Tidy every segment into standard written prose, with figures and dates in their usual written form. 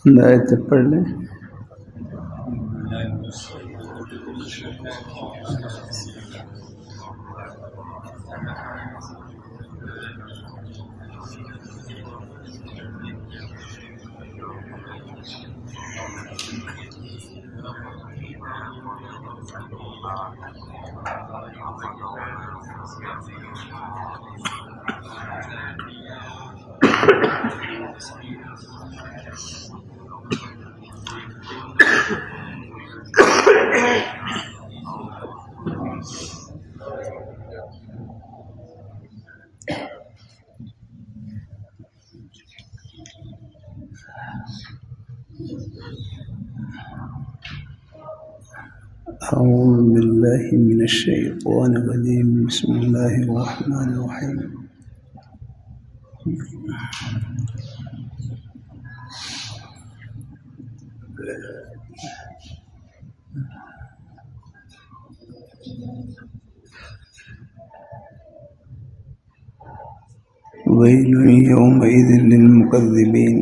آیت پڑھ لیں. أعوذ بالله من الشيطان الرجيم. بسم الله الرحمن الرحيم. ويل يومئذ للمكذبين.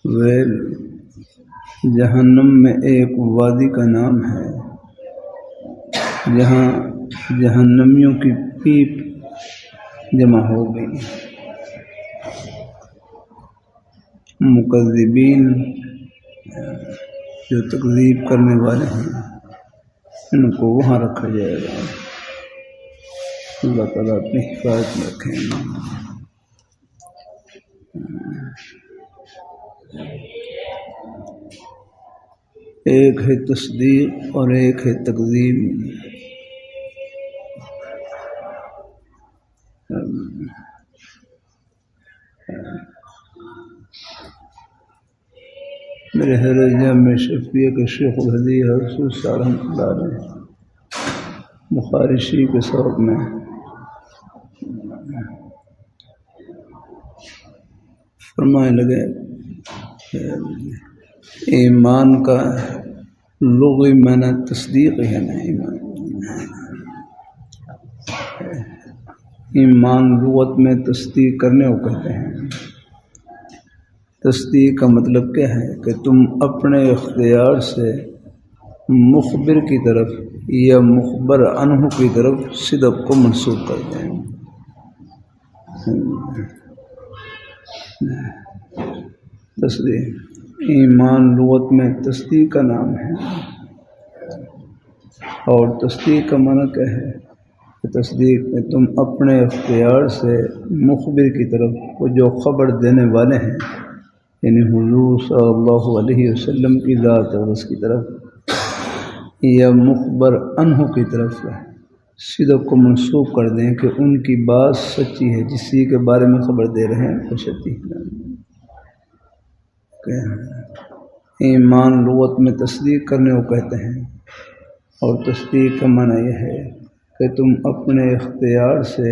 ویل جہنم میں ایک وادی کا نام ہے جہاں جہنمیوں کی پیپ جمع ہو گئی. مکذبین جو تکذیب کرنے والے ہیں ان کو وہاں رکھا جائے گا. اللہ تعالیٰ اپنی حفاظت میں رکھیں. ایک ہے تصدیق اور ایک ہے تکذیب. میرے حضرت جامع شفیع کے شیخ الحدیث رسول رحمۃ اللہ علیہ بخاری شریف کے سبق میں فرمانے لگے ایمان کا لغوی معنی تصدیق ہے نا. ایمان لغت میں تصدیق کرنے کو کہتے ہیں. تصدیق کا مطلب کیا ہے کہ تم اپنے اختیار سے مخبر کی طرف یا مخبر عنہ کی طرف صدق کو منسوب کرتے ہیں. تصدیق ایمان لغت میں تصدیق کا نام ہے. اور تصدیق کا معنی کیا ہے کہ تصدیق میں تم اپنے اختیار سے مخبر کی طرف وہ جو خبر دینے والے ہیں یعنی حضور صلی اللہ علیہ وسلم کی ذات اور اس کی طرف یا مخبر عنہ کی طرف صدق کو منسوب کر دیں کہ ان کی بات سچی ہے. جسی کے بارے میں خبر دے رہے ہیں وہ سچی ہے. ایمان لغت میں تصدیق کرنے کو کہتے ہیں اور تصدیق کا معنی یہ ہے کہ تم اپنے اختیار سے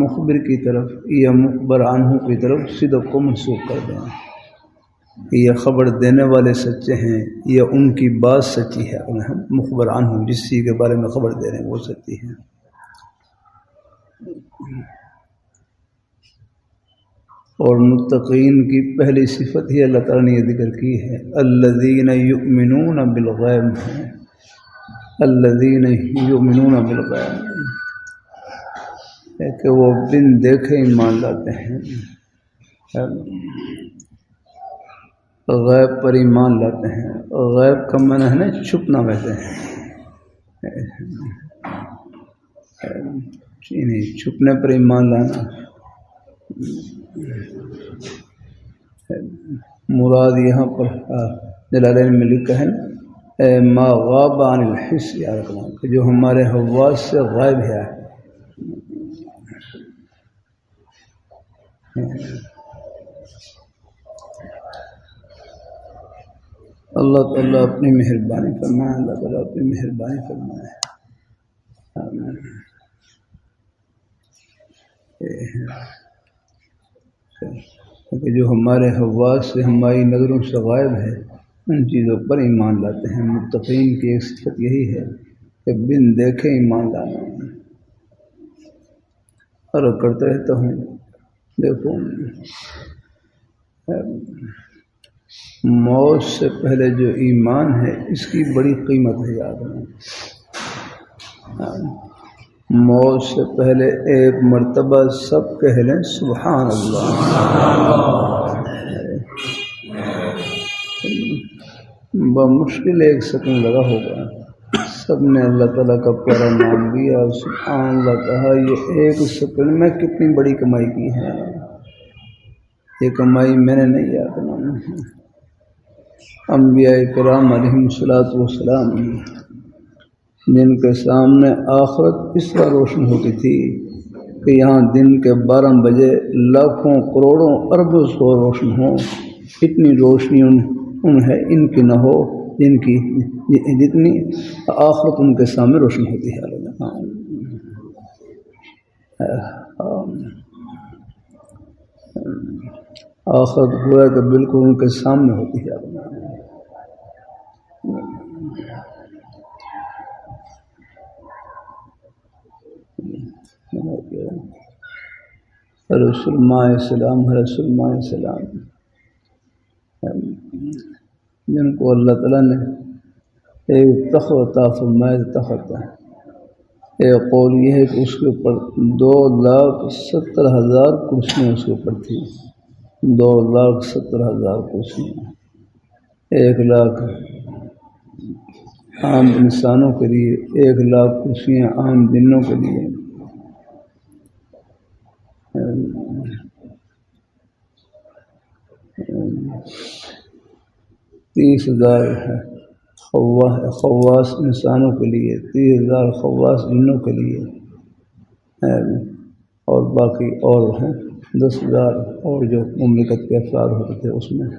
مخبر کی طرف یا مخبر عنہ کی طرف صدق کو منسوب کر دیں. یہ خبر دینے والے سچے ہیں یا ان کی بات سچی ہے. مخبر عنہ جس چیز کے بارے میں خبر دے رہے ہیں وہ سچی ہے. اور متقین کی پہلی صفت ہی اللہ تعالیٰ نے یہ ذکر کی ہے الذین یؤمنون بالغیب. الذین یؤمنون بالغیب کہ وہ بن دیکھے ایمان لاتے ہیں. غیب پر ایمان لاتے ہیں. غیب کا معنی ہے نا چھپنا ویسے نہیں چھپنے پر ایمان لانا. مراد یہاں پر جلالین میں لکھا ہے ما غاب عن الحس یا رکھنا کہ جو ہمارے حواس سے غائب ہے. اللہ تعالیٰ اپنی مہربانی فرمائے. اللہ تعالیٰ اپنی مہربانی فرمائے. آمین. ہیں کہ جو ہمارے حواس سے ہماری نظروں سے غائب ہے ان چیزوں پر ایمان لاتے ہیں۔ متقین کی ایک صفت یہی ہے کہ بن دیکھے ایمان لانا۔ اور کرتا رہتا ہوں، دیکھو موت سے پہلے جو ایمان ہے اس کی بڑی قیمت ہے، یاد رکھنا۔ موت سے پہلے ایک مرتبہ سب کہہ لیں سبحان اللہ۔ بمشکل ایک سیکنڈ لگا ہوگا، سب نے اللہ تعالیٰ کا پیارا نام لیا، سبحان اللہ کہا۔ یہ ایک سیکنڈ میں کتنی بڑی کمائی کی ہے، یہ کمائی میں نے نہیں یاد کرنا۔ انبیاء کرام علیہم الصلوۃ والسلام جن کے سامنے آخرت اس طرح روشن ہوتی تھی کہ یہاں دن کے 12 بجے لاکھوں کروڑوں اربوں سو روشن ہوں، اتنی روشنی انہیں ان کی نہ ہو جن کی جتنی آخرت ان کے سامنے روشن ہوتی ہے۔ آخرت ہوا کہ بالکل ان کے سامنے ہوتی ہے۔ رسول السلام جن کو اللہ تعالیٰ نے ایک تخت عطا فرمایا، تخت ہے، ایک قول یہ ہے کہ اس کے اوپر 2,70,000 کرسیاں اس کے اوپر تھیں، 2,70,000 کرسیاں، 1,00,000 عام انسانوں کے لیے، 1,00,000 کرسیاں عام جنوں کے لیے۔ 30,000 خواص انسانوں کے لیے، 30,000 خواص جنوں کے لیے، اور باقی اور ہیں 10,000 اور جو مملکت کے افراد ہوتے تھے اس میں۔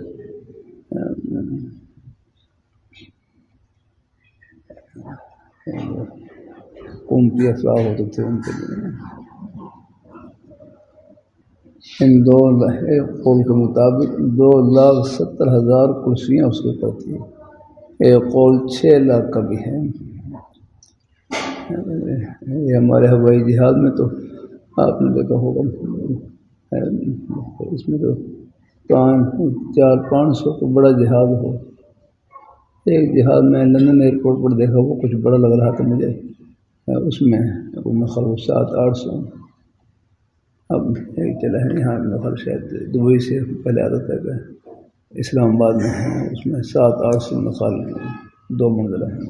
قومتی افراد ہوتے تھے ان کے لیے۔ ان ایک قول کے مطابق 2,70,000 کرسیاں اس کے اوپر تھیں، ایک قول 6,00,000 کا بھی ہے۔ یہ ہمارے ہوائی جہاز میں تو آپ نے دیکھا ہوگا، اس میں تو 400-500 کا بڑا جہاز ہو۔ ایک جہاز میں لندن ایئرپورٹ پر دیکھا، وہ کچھ بڑا لگ رہا تھا مجھے، اس میں خراب 700-800۔ اب ایک چلا ہے یہاں نفر شاید دبئی سے پہلے آتا تھا کہ اسلام آباد میں ہے، اس میں 700-800 نفر 2 منزلہ ہیں۔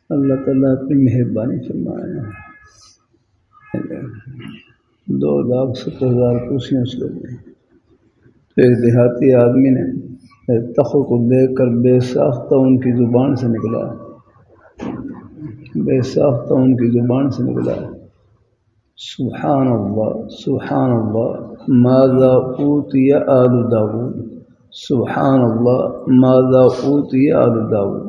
اللہ تعالیٰ اپنی مہربانی فرمائے۔ 2,70,000 کرسیاں اس کے لیے۔ تو ایک دیہاتی آدمی نے تخت کو دیکھ کر بے ساختہ ان کی زبان سے نکلا، سبحان اللہ، سبحان اللہ، ماذا اوتی آل داؤد، سبحان اللہ، ماذا اوتی آل داؤد۔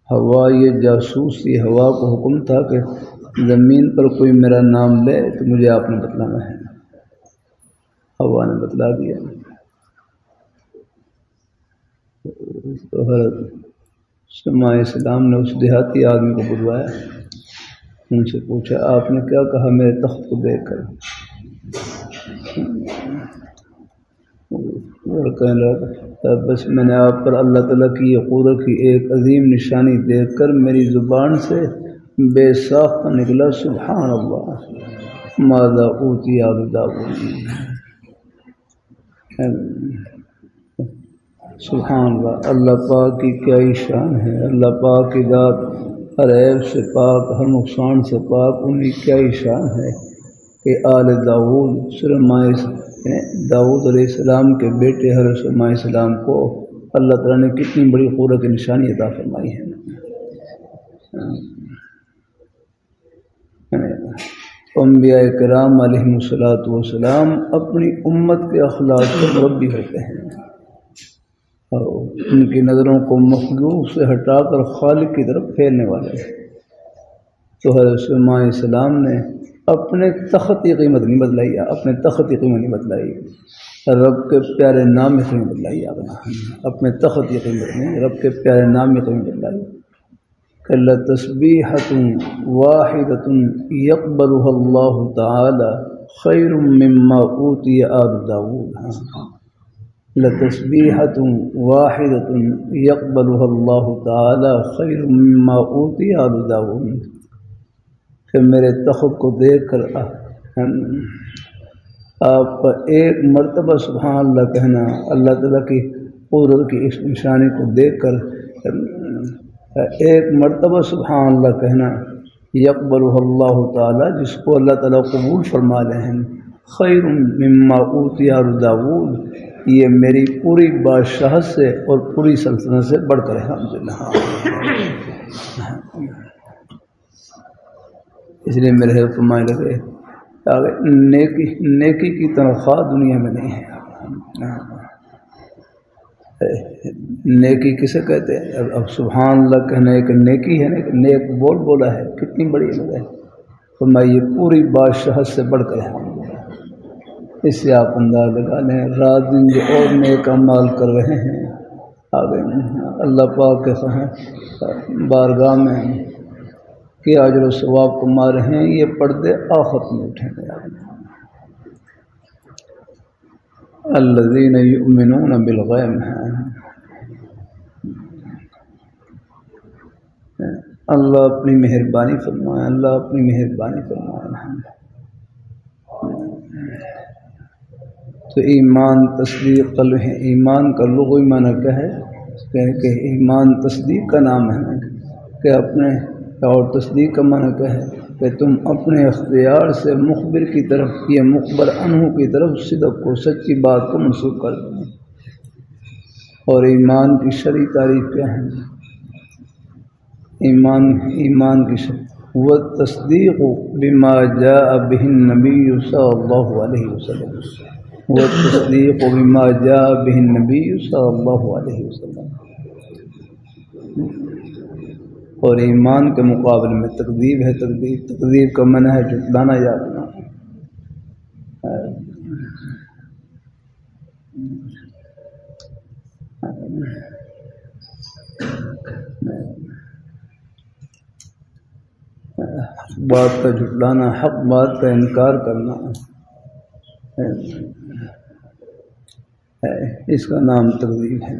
ہوا یہ جاسوس تھی، ہوا کو حکم تھا کہ زمین پر کوئی میرا نام لے تو مجھے آپ نے بتلانا ہے۔ ہوا نے بتلا دیا۔ تو حضرت سلمہ السلام نے اس دیہاتی آدمی کو بلوایا، ان سے پوچھا آپ نے کیا کہا میرے تخت کو دیکھ کر؟ کہنے لگا بس میں نے آپ پر اللہ تعالیٰ کی یہ قدرت کی ایک عظیم نشانی دیکھ کر میری زبان سے بے ساختہ نکلا سبحان اللہ، ماذا اوتی آل داؤد۔ سبحان اللہ، اللہ پاک کی کیا ہی شان ہے، اللہ پاک کی ذات ہر عیب سے پاک، ہر نقصان سے پاک، ان کی کیا ہی شان ہے کہ آل داؤد، داؤد علیہ السلام کے بیٹے حضرت سلمہ علیہ السلام کو اللہ تعالیٰ نے کتنی بڑی قدرت کی نشانی عطا فرمائی ہے۔ انبیاء کرام علیہم الصلوۃ والسلام اپنی امت کے اخلاق سے مربی ہوتے ہیں، اور ان کی نظروں کو مخلوق سے ہٹا کر خالق کی طرف پھیرنے والے ہیں۔ تو حضرت سلیمان علیہ السلام نے اپنے تخت کی قیمت نہیں بدلائی، اپنے تخت کی قیمت نہیں بدلائی، رب کے پیارے نام کی قیمت بدلائی آپ نے، اپنے تخت کی قیمت نہیں، رب کے پیارے نام کی قیمت بدلائی۔ کہ لتسبیحۃ واحدۃ یقبلها اللہ تعالی خیر مما اوتی آل داؤد، لتسبیحۃ واحدۃ یقبلها اللہ تعالی خیر مما اوتی آل داؤد، کہ میرے تخت کو دیکھ کر آپ کا ایک مرتبہ سبحان اللہ کہنا، اللہ تعالیٰ کی قدرت کی اس نشانی کو دیکھ کر ایک مرتبہ سبحان اللہ کہنا، یقبلہ اللہ تعالیٰ، جس کو اللہ تعالیٰ قبول فرما لے ہیں، خیر مما اوتی آل داؤد، یہ میری پوری بادشاہت سے اور پوری سلطنت سے بڑھ کر ہے الحمدللہ۔ اس لیے میرے حضرت فرمائے لگے نیکی کی تنخواہ دنیا میں نہیں ہے۔ نیکی کسے کہتے ہیں؟ اب سبحان اللہ کہنا ایک نیکی ہے نا، ایک نیک بول بولا ہے، کتنی بڑی ہے۔ فرمایا یہ پوری بادشاہت سے بڑھ کر ہے۔ اس سے آپ انداز لگا لیں رات دن جو اور نیک اعمال کر رہے ہیں، آگے اللہ پاک کے بارگاہ میں کہ اجر و ثواب کما رہے ہیں، یہ پردے آخرت میں اٹھیں گے۔ الذین یؤمنون بالغیب، اللہ اپنی مہربانی فرمائے، اللہ اپنی مہربانی فرمائے۔ تو ایمان تصدیق قلب ہے، ایمان کا لغوی معنی کیا ہے کہ ایمان تصدیق کا نام ہے، کہ اپنے اور تصدیق کا معنی کیا ہے کہ تم اپنے اختیار سے مخبر کی طرف، یہ مخبر عنہ کی طرف صدق کو، سچی بات کو منسوخ کر دیں۔ اور ایمان کی شرعی تعریف کیا ہے؟ ایمان کی شرع والتصدیق بما جاء به النبی صلی اللہ علیہ وسلم، والتصدیق بما جاء به النبی صلی اللہ علیہ وسلم۔ اور ایمان کے مقابلے میں تکذیب ہے، تکذیب کا معنی ہے جھٹلانا یا اپنا۔ بات کا جھٹلانا، حق بات کا انکار کرنا ہے، اس کا نام تکذیب ہے۔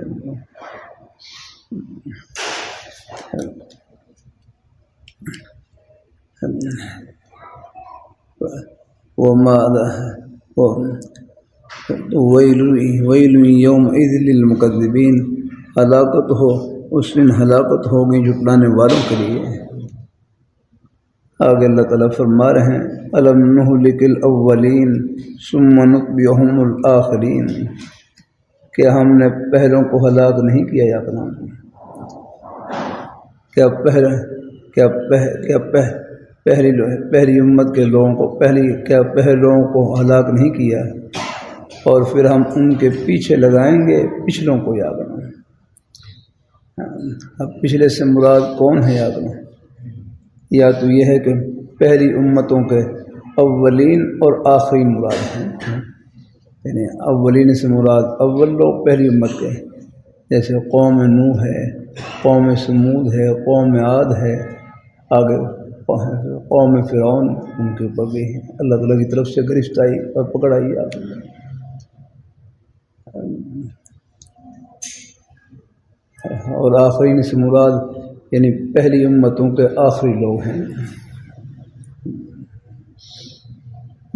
ویل یومئذ للمکذبین، ہلاکت ہو اس دن، ہلاکت ہوگی جھٹلانے والوں کے لیے۔ آگے اللہ تعالیٰ فرما رہے ہیں الم نہلک الاولین ثم نتبعہم الآخرین، کہ ہم نے پہلوں کو ہلاک نہیں کیا یا اپنا، پہلی امت کے لوگوں کو، پہلے لوگوں کو ہلاک نہیں کیا، اور پھر ہم ان کے پیچھے لگائیں گے پچھلوں کو یا بنا۔ اب پچھلے سے مراد کون ہے یا بنا؟ یا تو یہ ہے کہ پہلی امتوں کے اولین اور آخرین مراد ہیں، یعنی اولین سے مراد اول لوگ پہلی امت کے، جیسے قوم نوح ہے، قوم سمود ہے، قوم عاد ہے، آگے قوم فرعون، ان کے اوپر بھی اللہ تعالیٰ کی طرف سے گرفت آئی اور پکڑائی آگے۔ اور آخرین سے مراد یعنی پہلی امتوں کے آخری لوگ ہیں،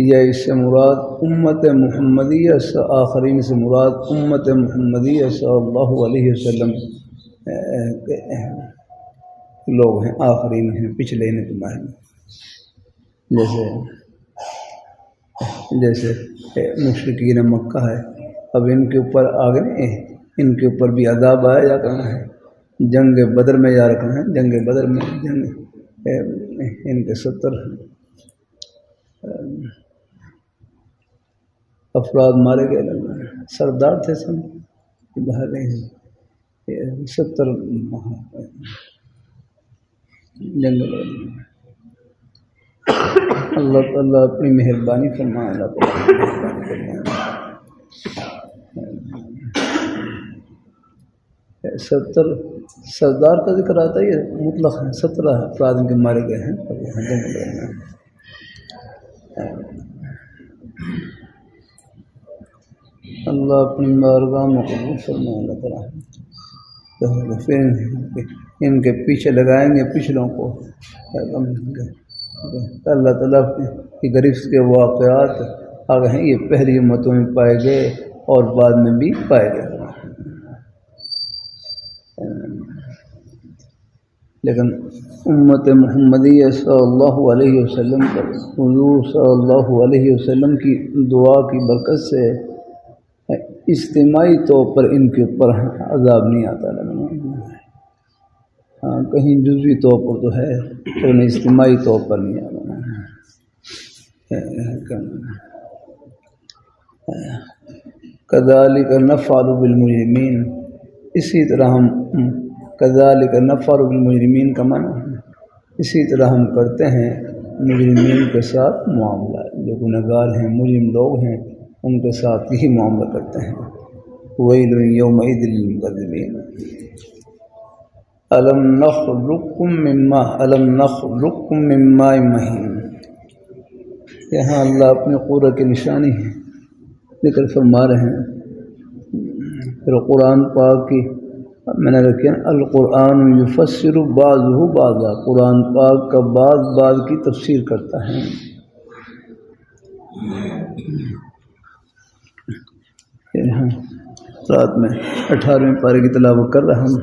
یا اس سے مراد امت محمدیہ سے، آخرین سے مراد امت محمدیہ صلی اللہ علیہ وسلم لوگ ہیں، آخرین ہیں، پچھلے نے تمہارے، جیسے مشرکین مکہ ہے، اب ان کے اوپر آگے ان کے اوپر بھی عذاب آیا جا کرنا ہے، جنگ بدر میں جا رکھنا ہے، جنگ بدر میں ان کے 70 افراد مارے گئے، سردار تھے سب باہر نہیں، 70 جنگ بدر میں۔ اللہ تعالیٰ اپنی مہربانی فرمائے، اللہ تعالیٰ اپنی مہربانی فرمائے۔ 70 سردار کا ذکر آتا ہے، یہ مطلق ہے، 17 افراد ان کے مارے گئے ہیں۔ اللہ اپنی بارگاہ میں قبول فرمائے اللہ تعالیٰ۔ پھر ان کے پیچھے لگائیں گے پچھلوں کو، اللہ تعالیٰ کی گرفت کے واقعات آگے ہیں، یہ پہلی امتوں میں پائے گئے اور بعد میں بھی پائے گئے، لیکن امت محمدیہ صلی اللہ علیہ وسلم پر حضور صلی اللہ علیہ وسلم کی دعا کی برکت سے اجتماعی طور پر ان کے اوپر عذاب نہیں آتا، ہاں کہیں جزوی طور پر تو ہے لیکن اجتماعی طور پر نہیں آتا۔ کذالک نفعل بالمجرمین، اسی طرح ہم کذالک نفعل بالمجرمین کا معنی اسی طرح ہم کرتے ہیں مجرمین کے ساتھ معاملہ، جو گنہگار ہیں مجرم لوگ ہیں ان کے ساتھ یہی معاملہ کرتے ہیں۔ ویل یومئذ للمکذبین۔ الم نخلقکم من ماء مہین، یہاں اللہ اپنی قدرت کی نشانی ہے ذکر فرما رہے ہیں۔ پھر قرآن پاک کی میں نے رکھا القرآن یفسر بعضہ بعضا، قرآن پاک کا بعض کی تفسیر کرتا ہے۔ رات میں 18ویں پارے کی تلاوت کر رہا ہوں۔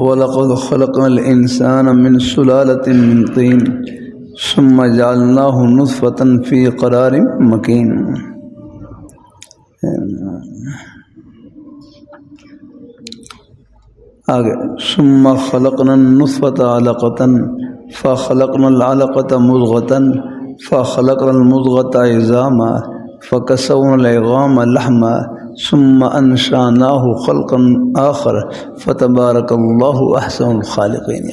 وَلَقَدْ خَلَقْنَا الْإِنسَانَ مِنْ سُلَالَةٍ مِّن طِينٍ ثُمَّ جَعَلْنَاهُ نُطْفَةً فِي قَرَارٍ مَّكِينٍ۔ آگے ثُمَّ خَلَقْنَا النُّطْفَةَ عَلَقَةً فَخَلَقْنَا الْعَلَقَةَ مُضْغَةً فَخَلَقْنَا الْمُضْغَةَ عِظَامًا فَكَسَوْنَا الْعِظَامَ لَحْمًا ثُمَّ أَنشَأْنَاهُ خَلْقًا آخَرَ فَتَبَارَكَ اللَّهُ أَحْسَنُ الْخَالِقِينَ۔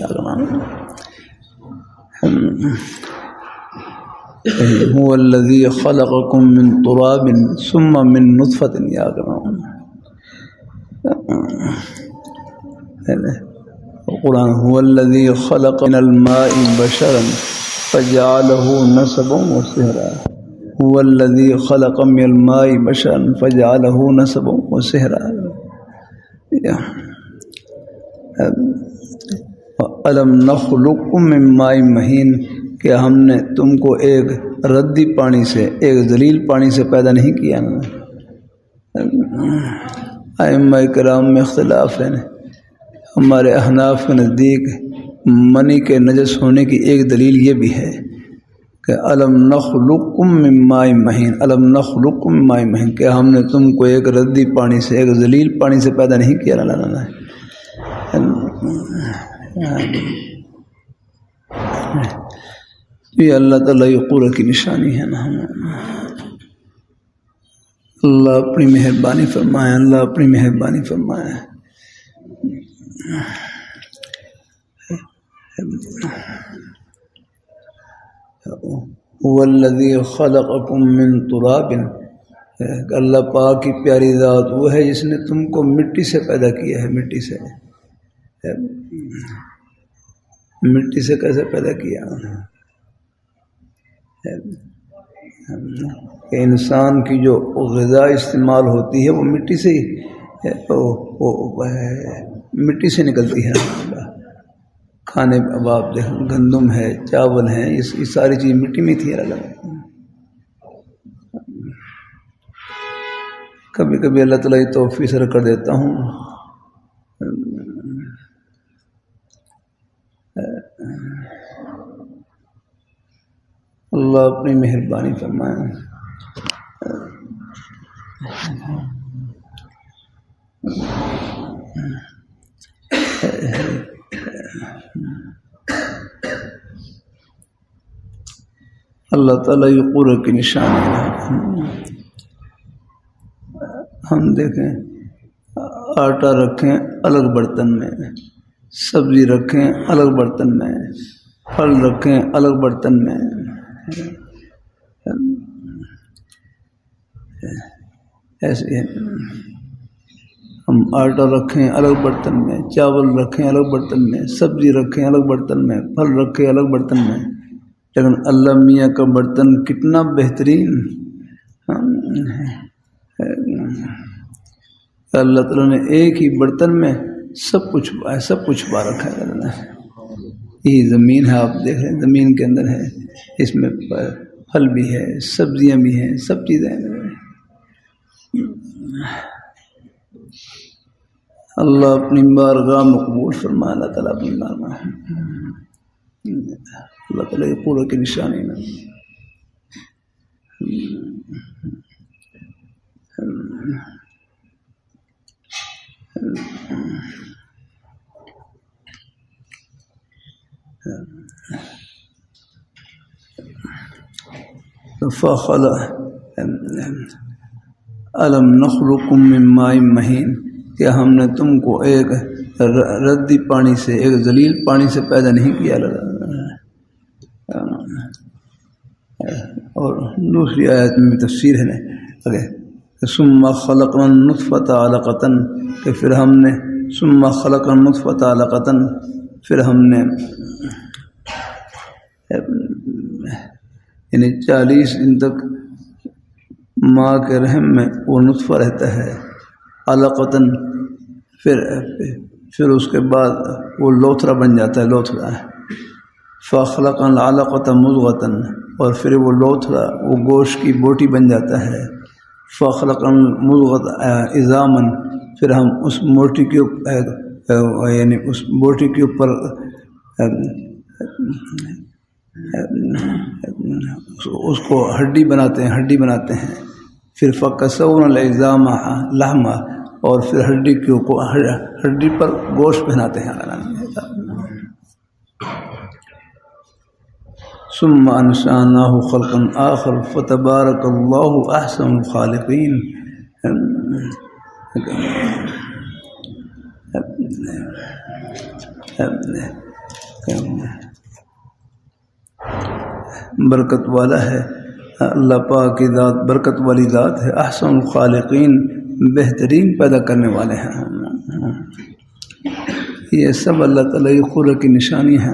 هُوَ الَّذِي خَلَقَكُم مِّن تُرَابٍ ثُمَّ مِن نُّطْفَةٍ۔ القرآن هو الذي خلق من الماء بشرا فجعله نسبا وصهرا، هو الذي خلق من الماء بشرا فجعله نسبا وصهرا۔ الم نخلقکم من ماء مہین، کہ ہم نے تم کو ایک ردی پانی سے، ایک ذلیل پانی سے پیدا نہیں کیا۔ ائمہ کرام میں اختلاف ہے، ہمارے احناف کے نزدیک منی کے نجس ہونے کی ایک دلیل یہ بھی ہے کہ الم نخلقکم من ماء مہین، الم نخلقکم من ماء مہین، کہ ہم نے تم کو ایک ردی پانی سے، ایک ذلیل پانی سے پیدا نہیں کیا۔ یہ اللہ تعالیٰ کی قدرت کی نشانی ہے نا۔ اللہ اپنی مہربانی فرمائے، اللہ اپنی مہربانی فرمائے۔ والذی خلقکم من تراب، اللہ پاک کی پیاری ذات وہ ہے جس نے تم کو مٹی سے پیدا کیا ہے۔ مٹی سے کیسے پیدا کیا؟ کہ انسان کی جو غذا استعمال ہوتی ہے وہ مٹی سے ہی مٹی سے نکلتی ہے۔ کھانے اب آپ دیکھیں گندم ہے، چاول ہے، یہ ساری چیز مٹی میں تھی۔ کبھی کبھی اللہ تعالیٰ کی توفیق سے کر دیتا ہوں اللہ اپنی مہربانی فرمائے۔ اللہ تعالیٰ یہ قرۃ کی نشانی ہے۔ ہم دیکھیں آٹا رکھیں الگ برتن میں، سبزی رکھیں الگ برتن میں، پھل رکھیں الگ برتن میں، ایسے ہم آٹا رکھیں الگ برتن میں، چاول رکھیں الگ برتن میں، سبزی رکھیں الگ برتن میں، پھل رکھیں الگ برتن میں، لیکن اللہ میاں کا برتن کتنا بہترین، اللہ تعالیٰ نے ایک ہی برتن میں سب کچھ چھپا رکھا ہے۔ یہ زمین ہے، آپ دیکھ رہے ہیں زمین کے اندر ہے، اس میں پھل بھی ہے، سبزیاں بھی ہیں، سب چیزیں ہیں۔ اللہ اپنی بارگاہ مقبول فرمائے، اللہ تعالیٰ اپنی بارگاہ، اللہ تعالیٰ یہ قرۃ کی نشانی ہے۔ أَلَمْ نَخْلُقكُم مِّن مَّاءٍ مَّهِينٍ، کیا ہم نے تم کو ایک ردی پانی سے، ایک ذلیل پانی سے پیدا نہیں کیا؟ اور دوسری آیت میں بھی تفسیر ہے ثم خلقنا النطفة علقة، کہ پھر ہم نے ثم خلقنا النطفة علقة، پھر ہم نے یعنی 40 دن تک ماں کے رحم میں وہ نطفہ رہتا ہے علقتاً، پھر اس کے بعد وہ لوتھڑا بن جاتا ہے، لوتھڑا ہے۔ فخلقنا العلقة مضغة، اور پھر وہ لوتھڑا وہ گوشت کی بوٹی بن جاتا ہے۔ فخلقنا المضغة عظاما، پھر ہم اس موٹی کے یعنی اس بوٹی کے اوپر اس کو ہڈی بناتے ہیں، پھر فکسونا العظام لحما، اور پھر ہڈی پر گوشت پہناتے ہیں۔ ثم انشأناه خلقا آخر فتبارك الله احسن الخالقين۔ برکت والا ہے اللہ پاک کی ذات، برکت والی ذات ہے، احسن الخالقین، بہترین پیدا کرنے والے ہیں۔ یہ سب اللہ تعالیٰ کی قرۃ کی نشانی ہے۔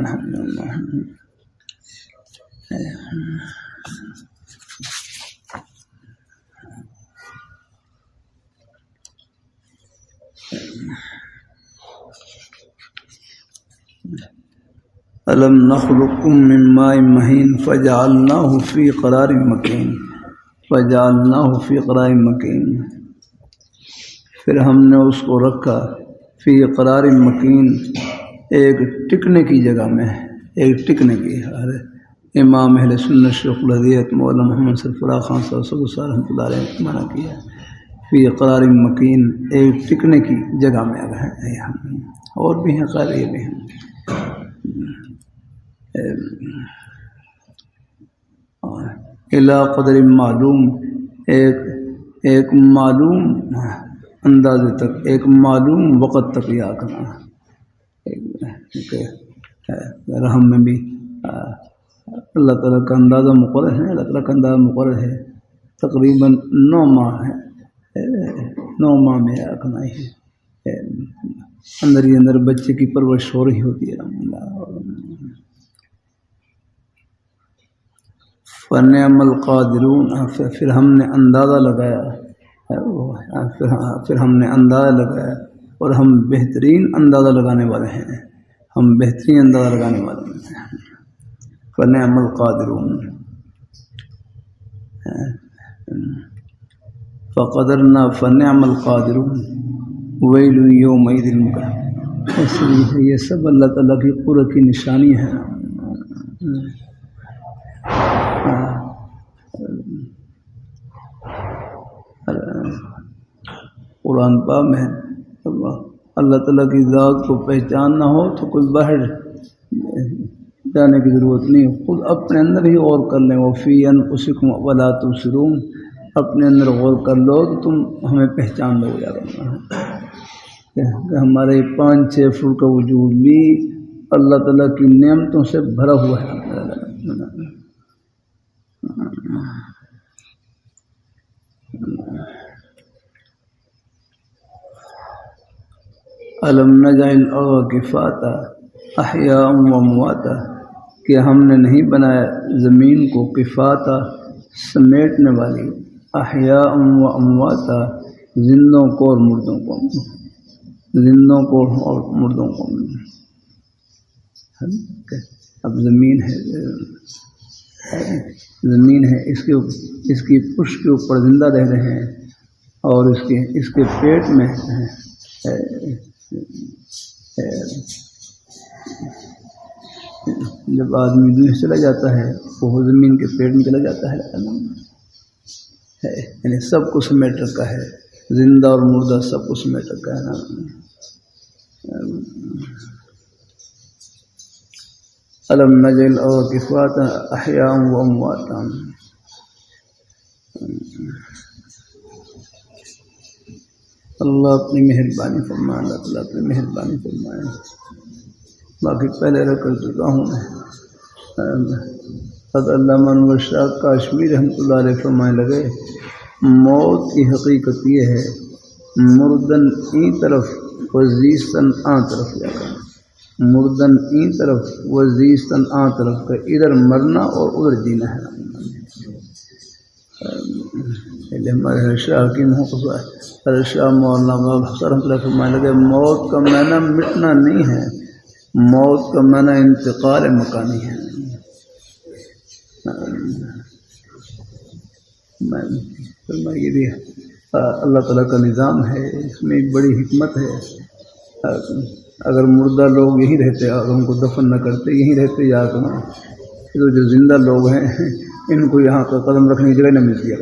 أَلَمْ نَخْلُقكُم مِّن مَّاءٍ مَّهِينٍ فَجَعَلْنَاهُ فِي قَرَارٍ مَّكِينٍ، پھر ہم نے اس کو رکھا فی قرار مکین، ایک ٹکنے کی جگہ میں، ایک ٹکنے کی۔ امام اہل سنت شیخ الحدیث مولانا محمد سرفراز خان صاحب رحمۃ اللہ علیہ منع کیا فی قرار مکین، ایک ٹکنے کی جگہ میں ہے۔ اور بھی ہیں خیر، یہ بھی ہیں۔ الی قدر معلوم، ایک معلوم اندازے تک، ایک معلوم وقت تک یاد کرنا۔ رحم میں بھی اللہ تعالیٰ کا اندازہ مقرر ہے، اللہ تعالیٰ کا اندازہ مقرر ہے، تقریباً 9 ماہ ہے، 9 ماہ میں رکھنا ہے، اندر ہی اندر بچے کی پرورش ہو رہی ہوتی ہے۔ فَنِعْمَ الْقَادِرُونَ، پھر ہم نے اندازہ لگایا، پھر ہم نے اندازہ لگایا، اور ہم بہترین اندازہ لگانے والے ہیں، ہم بہترین اندازہ لگانے والے ہیں۔ فَنِعْمَ الْقَادِرُونَ فَقَدَرْنَا فَنِعْمَ الْقَادِرُونَ وَيْلٌ يَوْمَئِذٍ لِّلْمُكَذِّبِينَ۔ یہ سب اللہ تعالیٰ کی قرۃ کی نشانی ہے۔ قرآن پاک میں اللہ تعالیٰ کی ذات کو پہچاننا ہو تو کوئی باہر جانے کی ضرورت نہیں، خود اپنے اندر ہی غور کر لیں. وفی انفسکم ولا تبصرون، اپنے اندر غور کر لو تو تم ہمیں پہچان لو یار. کہ ہمارے 5-6 فٹ کا وجود بھی اللہ تعالیٰ کی نعمتوں سے بھرا ہوا ہے. الم نجعل الارض کفاتا احیاء و امواتا، کہ ہم نے نہیں بنایا زمین کو کفاتا سمیٹنے والی، احیاء و امواتا زندوں کو اور مردوں کو، زندوں کو اور مردوں کو. اب زمین ہے اس کی پشت کے اوپر زندہ رہ رہے ہیں، اور اس کے پیٹ میں جب آدمی دنیا چلا جاتا ہے وہ زمین کے پیٹ میں چلا جاتا ہے، یعنی سب کو سمیٹ رکھا ہے، زندہ اور مردہ سب کو سمیٹ رکھا ہے نا. الم نجعل الارض کفاتا احیاء و امواتا. اللہ اپنی مہربانی فرمائے، اللہ تعالیٰ اپنی مہربانی فرمائے. باقی پہلے رکھ کر چکا ہوں میں. حضرت علامہ انور شاہ کاشمیری رحمۃ اللہ علیہ فرمانے لگے، موت کی حقیقت یہ ہے مردن ای طرف وزیستن آ طرف جا کر، مردن ای طرف وزیستن آ طرف کا، ادھر مرنا اور ادھر جینا ہے. ہمارے شاہ کی محبت شاہ مولانا حسن رحمۃ اللہ فرمانے لگے، موت کا معنی مٹنا نہیں ہے، موت کا معنی انتقال مکانی ہے. یہ بھی اللہ تعالیٰ کا نظام ہے، اس میں ایک بڑی حکمت ہے. اگر مردہ لوگ یہی رہتے اور ان کو دفن نہ کرتے، یہی رہتے یا تو جو زندہ لوگ ہیں ان کو یہاں کا قدم رکھنے کی جگہ نہ ملتی ہے،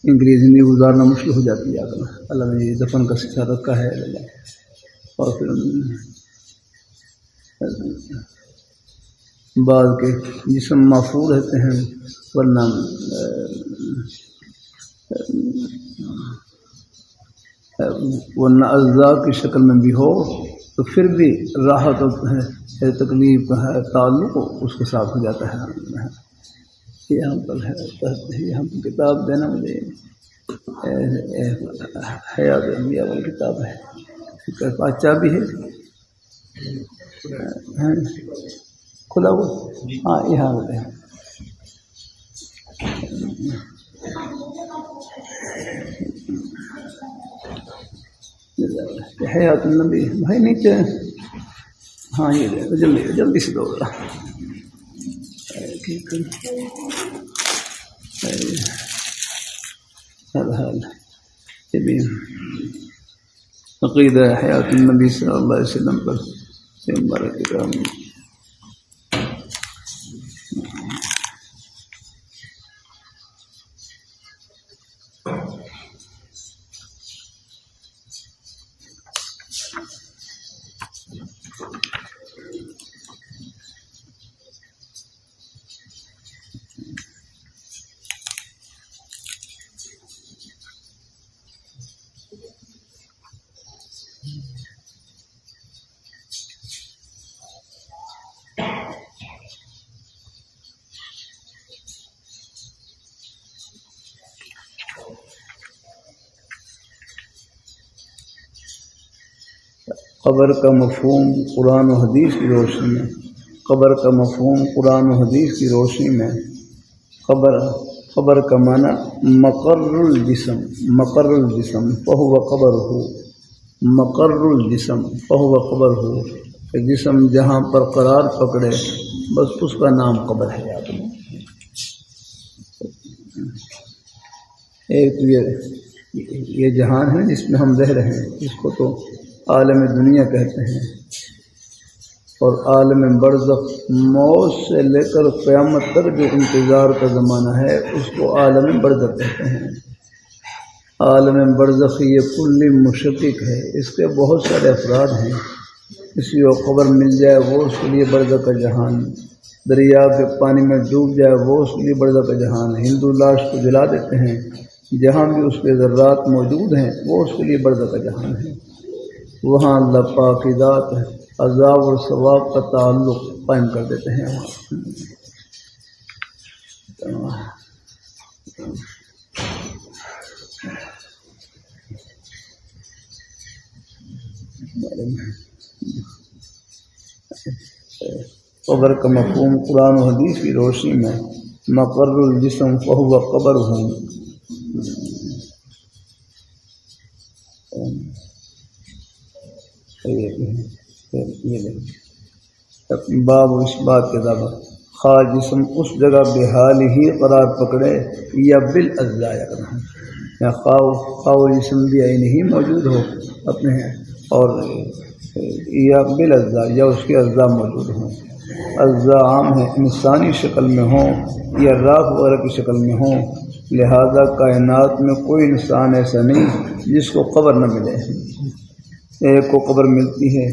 ان کے لیے زندگی گزارنا مشکل ہو جاتی ہے. اللہ نے یہ دفن کا سکھا رکھا ہے. اور پھر بعض کے جسم محفوظ رہتے ہیں، ورنہ اجزاء کی شکل میں بھی ہو تو پھر بھی راحت ہے، تکلیف ہے، تعلق اس کے ساتھ ہو جاتا ہے. یہاں پر ہے، یہاں پر کتاب دینا مجھے حیات انبیاء والی کتاب ہے، اچھا بھی ہے کھلا ہوا. ہاں یہاں ہے حیات النبی بھائی نیچے. ہاں یہ جلدی جلدی سے دو ذرا. یہ بھی عقیدہ حیات النبی صلی اللہ علیہ وسلم پر مبارک کتاب. قبر کا مفہوم قرآن و حدیث کی روشنی میں، قبر کا مفہوم قرآن و حدیث کی روشنی میں، قبر کا معنی مقر الجسم، مقر الجسم فہو قبرہ، مقر الجسم فہو قبرہ، کہ جسم جہاں پر قرار پکڑے بس اس کا نام قبر ہے. یاد میں ایک یہ جہان ہے جس میں ہم رہ رہے ہیں، اس کو تو عالم دنیا کہتے ہیں، اور عالم برزخ موت سے لے کر قیامت تک جو انتظار کا زمانہ ہے اس کو عالم برزخ کہتے ہیں۔ عالم برزخ یہ کلی مشقق ہے، اس کے بہت سارے افراد ہیں۔ کسی کو قبر مل جائے وہ اس کے لیے برزخ کا جہان، دریا کے پانی میں ڈوب جائے وہ اس کے لیے برزخ کا جہان، ہندو لاش کو جلا دیتے ہیں، جہاں بھی اس کے ذرات موجود ہیں وہ اس کے لیے برزخ کا جہان ہے۔ وہاں اللہ پاک کی ذات عذاب اور ثواب کا تعلق قائم کر دیتے ہیں۔ قبر کا مفہوم قرآن و حدیث کی روشنی میں مقر الجسم فہو قبر ہوں۔ باب اس بات کے دعویٰ خواہ جسم اس جگہ بحال ہی قرار پکڑے یا بالاجزاء کرنا، یا خواہ جسم بھی عین ہی موجود ہو اپنے اور یا بالاجزاء یا اس کے اجزاء موجود ہوں۔ اجزاء عام ہیں، انسانی شکل میں ہوں یا راکھ وغیرہ کی شکل میں ہوں، لہذا کائنات میں کوئی انسان ایسا نہیں جس کو قبر نہ ملے۔ ایک کو قبر ملتی ہے،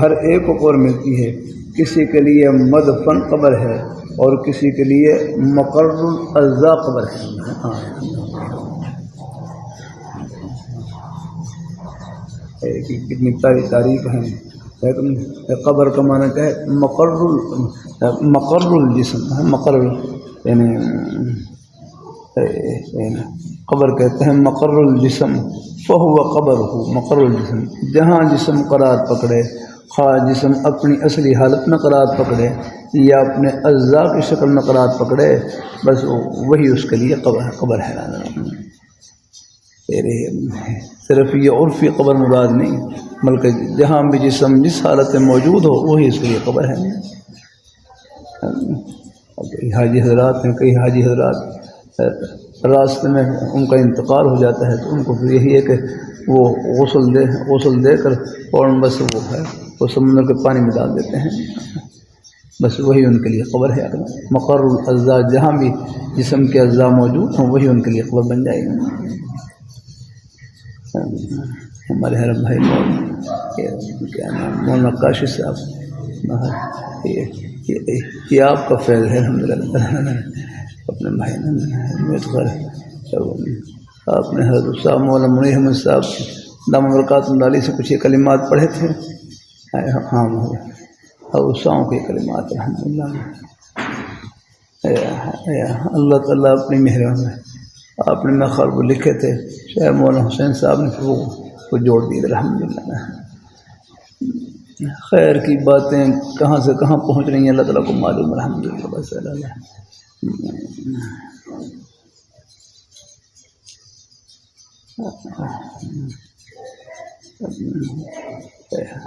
ہر ایک کو قبر ملتی ہے، کسی کے لیے مدفن قبر ہے اور کسی کے لیے مقر الاجزاء قبر ہے۔ کتنی پیاری تعریف ہے۔ قبر کا معنی کیا ہے؟ مقر الجسم، مقر یعنی قبر کہتے ہیں مقر الجسم، فہو قبر ہو، مقر الجسم جہاں جسم قرار پکڑے، خواہ جسم اپنی اصلی حالت میں قرار پکڑے یا اپنے اجزاء کی شکل میں قرار پکڑے، بس وہی اس کے لیے قبر ہے۔ صرف یہ عرفی قبر مراد نہیں، بلکہ جہاں بھی جسم جس حالت میں موجود ہو وہی اس کے لیے قبر ہے۔ حاجی حضرات ہیں، کئی حاجی حضرات راستے میں ان کا انتقال ہو جاتا ہے تو ان کو پھر یہی ہے کہ وہ غسل دے کر فوراً بس وہ ہے وہ سمندر کے پانی میں ڈال دیتے ہیں، بس وہی ان کے لیے قبر ہے۔ مقر الاجزاء جہاں بھی جسم کے اجزاء موجود ہوں وہی ان کے لیے قبر بن جائے گی۔ ہمارے حرم بھائی کیا نام مولانا کاشی صاحب، یہ آپ کا فیض ہے الحمدللہ۔ اپنے بھائی آپ نے حضرت صاحب مولانا منیر احمد صاحب دامت برکاتہ اللہ علیہ سے کچھ یہ کلمات پڑھے تھے۔ ہاں حضرت صاحب کے کلمات الحمدللہ۔ اللہ تعالیٰ اپنی مہربانی ہے، آپ نے میں خرب لکھے تھے، شاید مولانا حسین صاحب نے وہ جوڑ دیے الحمدللہ۔ خیر کی باتیں کہاں سے کہاں پہنچ رہی ہیں اللہ تعالیٰ کو معلوم الحمدللہ۔ بس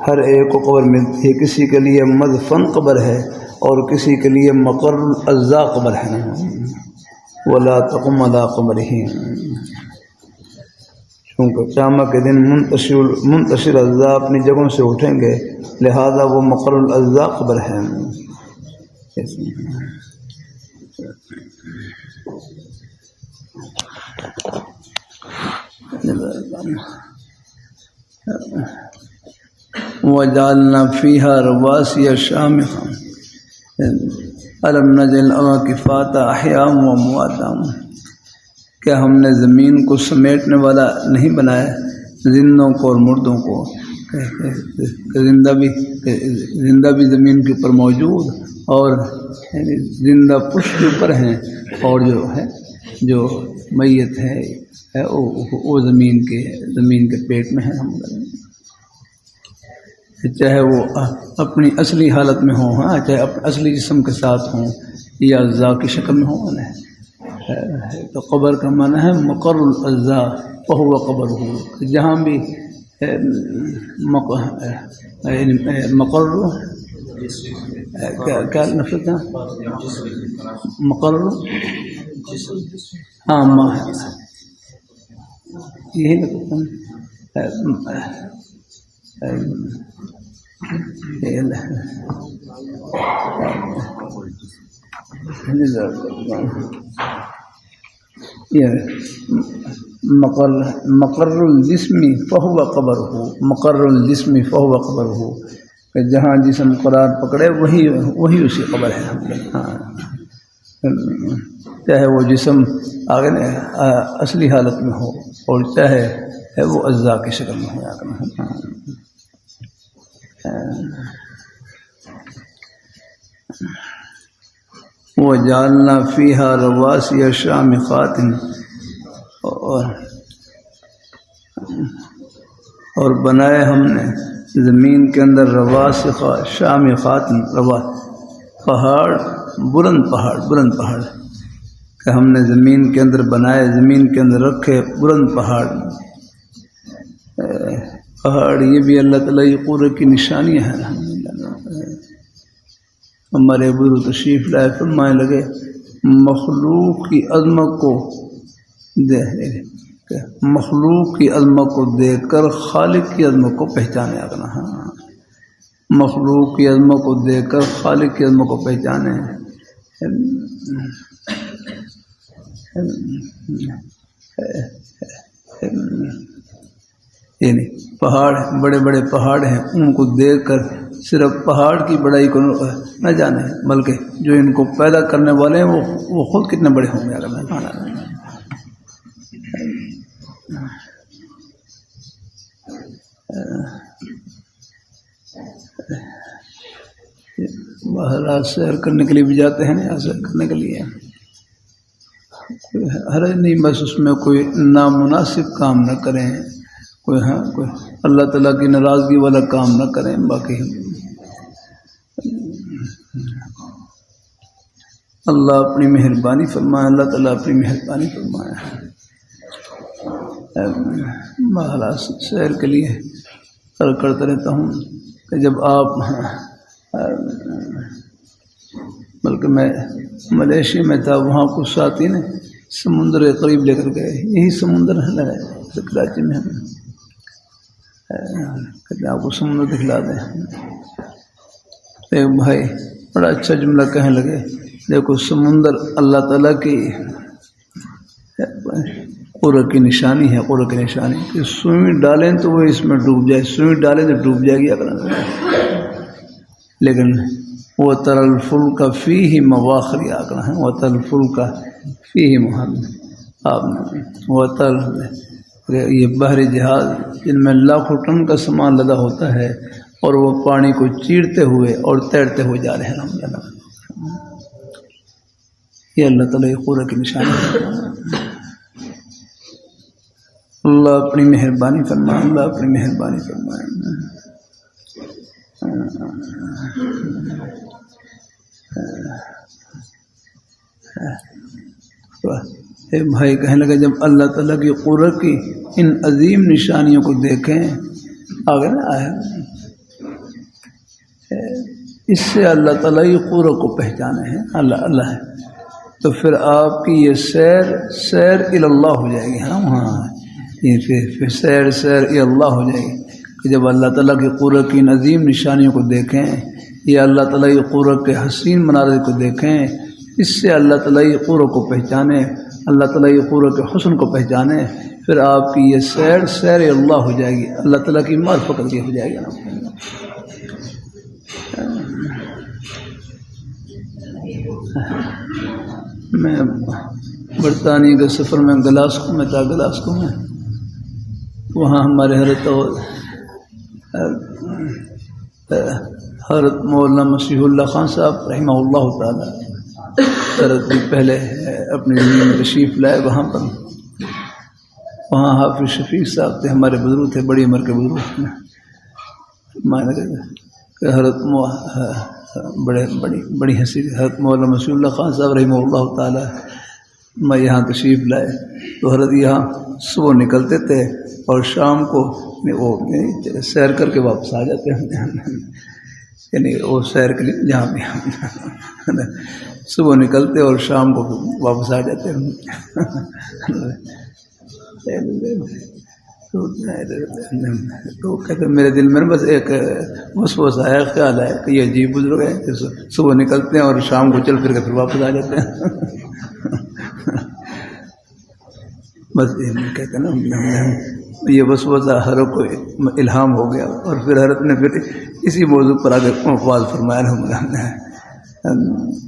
ہر ایک کو قبر ملتی ہے، کسی کے لیے مدفن قبر ہے اور کسی کے لیے مقر الاجزاء قبر ہے۔ ولا تقم علی قبرہ، چونکہ قیامت کے دن منتشر اجزاء اپنی جگہوں سے اٹھیں گے، لہذا وہ مقر الاجزاء قبر ہے۔ وجعلنا فيها رواسي شامخا ألم نجعل الأرض كفاتا أحياء وأمواتا، کیا ہم نے زمین کو سمیٹنے والا نہیں بنایا، زندوں کو اور مردوں کو، زندہ بھی زمین کے اوپر موجود اور زندہ پشت کے اوپر ہیں، اور جو میت ہے وہ زمین کے پیٹ میں ہے۔ چاہے وہ اپنی اصلی حالت میں ہوں، چاہے اصلی جسم کے ساتھ ہوں یا اجزاء کی شکل میں ہوں۔ تو قبر کا معنی ہے مقر الاجزاء فہو قبر ہو، جہاں بھی مقر کیا لفظ تھا؟ مقر، ہاں یہی لفظ مقر الجسم فهو قبره، مقر الجسم فهو قبره، کہ جہاں جسم قرار پکڑے وہی اسی قبر ہے. ہاں چاہے وہ جسم آگے اصلی حالت میں ہو اور چاہے وہ اجزاء کی شکل میں ہو. وجعلنا فیہا رواسی شامخات، اور بنائے ہم نے زمین کے اندر رواسخ شامخات، پہاڑ بلند پہاڑ کہ ہم نے زمین کے اندر بنائے، زمین کے اندر رکھے بلند پہاڑ. یہ بھی اللہ تعالیٰ کی قدرت کی نشانیاں ہیں. ہمارے بزرگ تشریف لائے فرمانے لگے مخلوق کی عظمت کو دیکھ کر خالق کی عظمت کو پہچانے. مخلوق کی عظمت کو دیکھ کر خالق کی عظمت کو پہچانے. یعنی پہاڑ بڑے بڑے پہاڑ ہیں، ان کو دیکھ کر صرف پہاڑ کی بڑائی کو نہ جانے بلکہ جو ان کو پیدا کرنے والے ہیں وہ خود کتنے بڑے ہوں گے. باہر سیر کرنے کے لیے بھی جاتے ہیں، یہاں سیر کرنے کے لیے حرج نہیں، بس اس میں کوئی نامناسب کام نہ کریں، کوئی اللہ تعالیٰ کی ناراضگی والا کام نہ کریں. باقی اللہ اپنی مہربانی فرمائے، اللہ تعالیٰ اپنی مہربانی فرمائے. باہر سیر کے لیے کرتا رہتا ہوں کہ جب آپ بلکہ میں ملیشیا میں تھا، وہاں کچھ ساتھی نے سمندر کے قریب لے کر گئے. یہی سمندر ہے کراچی میں، کہتے آپ کو سمندر دکھلا دیں. ایک بھائی بڑا اچھا جملہ کہنے لگے، دیکھو سمندر اللہ تعالیٰ کی قدرت کی نشانی ہے، قدرت کی نشانی کہ سوئی ڈالیں تو وہ اس میں ڈوب جائے، سوئی ڈالیں تو ڈوب جائے گی. لیکن وَتَرَى الْفُلْكَ فِيهِ مَوَاخِرَ، وَتَرَى الْفُلْكَ فِيهِ مَوَاخِرَ، آپ نے یہ بحری جہاز جن میں لاکھوں ٹن کا سامان لدا ہوتا ہے اور وہ پانی کو چیرتے ہوئے اور تیرتے ہوئے جا رہے ہیں. یہ اللہ تعالیٰ کی قدرت کی نشانی ہے. اللہ اپنی مہربانی فرمائے، اللہ اپنی مہربانی فرمائے. ایک بھائی کہنے لگا جب اللہ تعالیٰ کی قدرت کی ان عظیم نشانیوں کو دیکھیں، آگے نا آئے اس سے اللہ تعالیٰ کی قدرت کو پہچانے ہیں، اللہ ہے، تو پھر آپ کی یہ سیر اللہ ہو جائے گی. ہاں یہ پھر سیر اللہ ہو جائے گی کہ جب اللہ تعالیٰ کی قدرت کی عظیم نشانیوں کو دیکھیں یا اللہ تعالیٰ کی قدرت کے حسین مناظر کو دیکھیں، اس سے اللہ تعالیٰ کی قدرت کو پہچانے، اللہ تعالیٰ کی قدرت کے حسن کو پہچانے، پھر آپ کی یہ سیر اللہ ہو جائے گی، اللہ تعالیٰ کی معرفت کی ہو جائے گی. میں برطانیہ کے سفر میں گلاسکو میں تھا، گلاسکو میں وہاں ہمارے حضرت مولانا مسیح اللہ خان صاحب رحمہ اللہ تعالی پہلے اپنی زندگی میں تشریف لائے. وہاں حافظ شفیق صاحب تھے، ہمارے بزرگ تھے، بڑی عمر کے بزرگ تھے. حضرت بڑی حسین حضرت مولانا مسیح اللہ خان صاحب رحمہ اللہ تعالی میں یہاں تشریف لائے تو حضرت یہاں صبح نکلتے تھے اور شام کو وہ سیر کر کے واپس آ جاتے ہیں. یعنی وہ سیر کے لیے جہاں بھی صبح نکلتے اور شام کو واپس آ جاتے ہیں. تو کہتے میرے دل میں بس ایک وسوسہ آیا، خیال ہے کہ یہ عجیب بزرگ ہے کہ صبح نکلتے ہیں اور شام کو چل پھر کے پھر واپس آ جاتے ہیں۔ بس کہتے ہیں نا یہ وسوسہ حضرت کو الہام ہو گیا، اور پھر حضرت نے پھر اسی موضوع پر آگے فاض فرمایا رحمۃ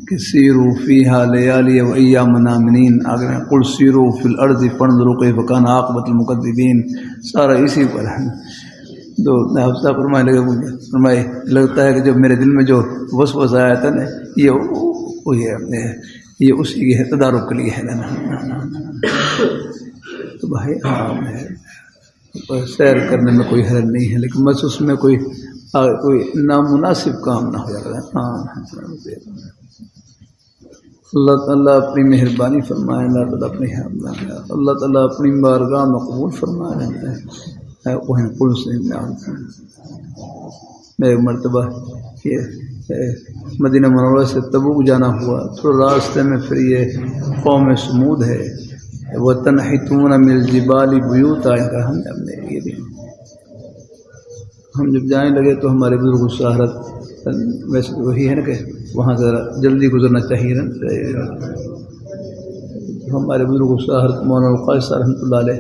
کہ سیروا فیہا لیالی و ایام آمنین، آگے قل سیروا فی الارض فانظروا کیف کان عاقبۃ المکذبین، سارا اسی پر ہے۔ تو حفصہ فرمائے لگتا ہے کہ جو میرے دل میں جو وسوسہ آیا تھا نا یہ اسی کی ہے، تدارک کے لیے ہے نا۔ تو بھائی سیر کرنے میں کوئی حرج نہیں ہے، لیکن بس اس میں کوئی نامناسب کام نہ ہو جائے۔ اللہ تعالیٰ اپنی مہربانی فرمائے، اللہ تعالیٰ اپنی بارگاہ مقبول فرمائے۔ میں ایک مرتبہ مدینہ منورہ سے تبوک جانا ہوا، تو راستے میں پھر یہ قوم سمود ہے، وَتَنْحِتُونَ مِنَ الْجِبَالِ بُيُوتًا، ہم جب جانے لگے تو ہمارے بزرگ شہرت ویسے وہی ہے نا کہ وہاں ذرا جلدی گزرنا چاہیے نا۔ ہمارے بزرگ شہرت مولانا القاضی صاحب رحمۃ اللہ علیہ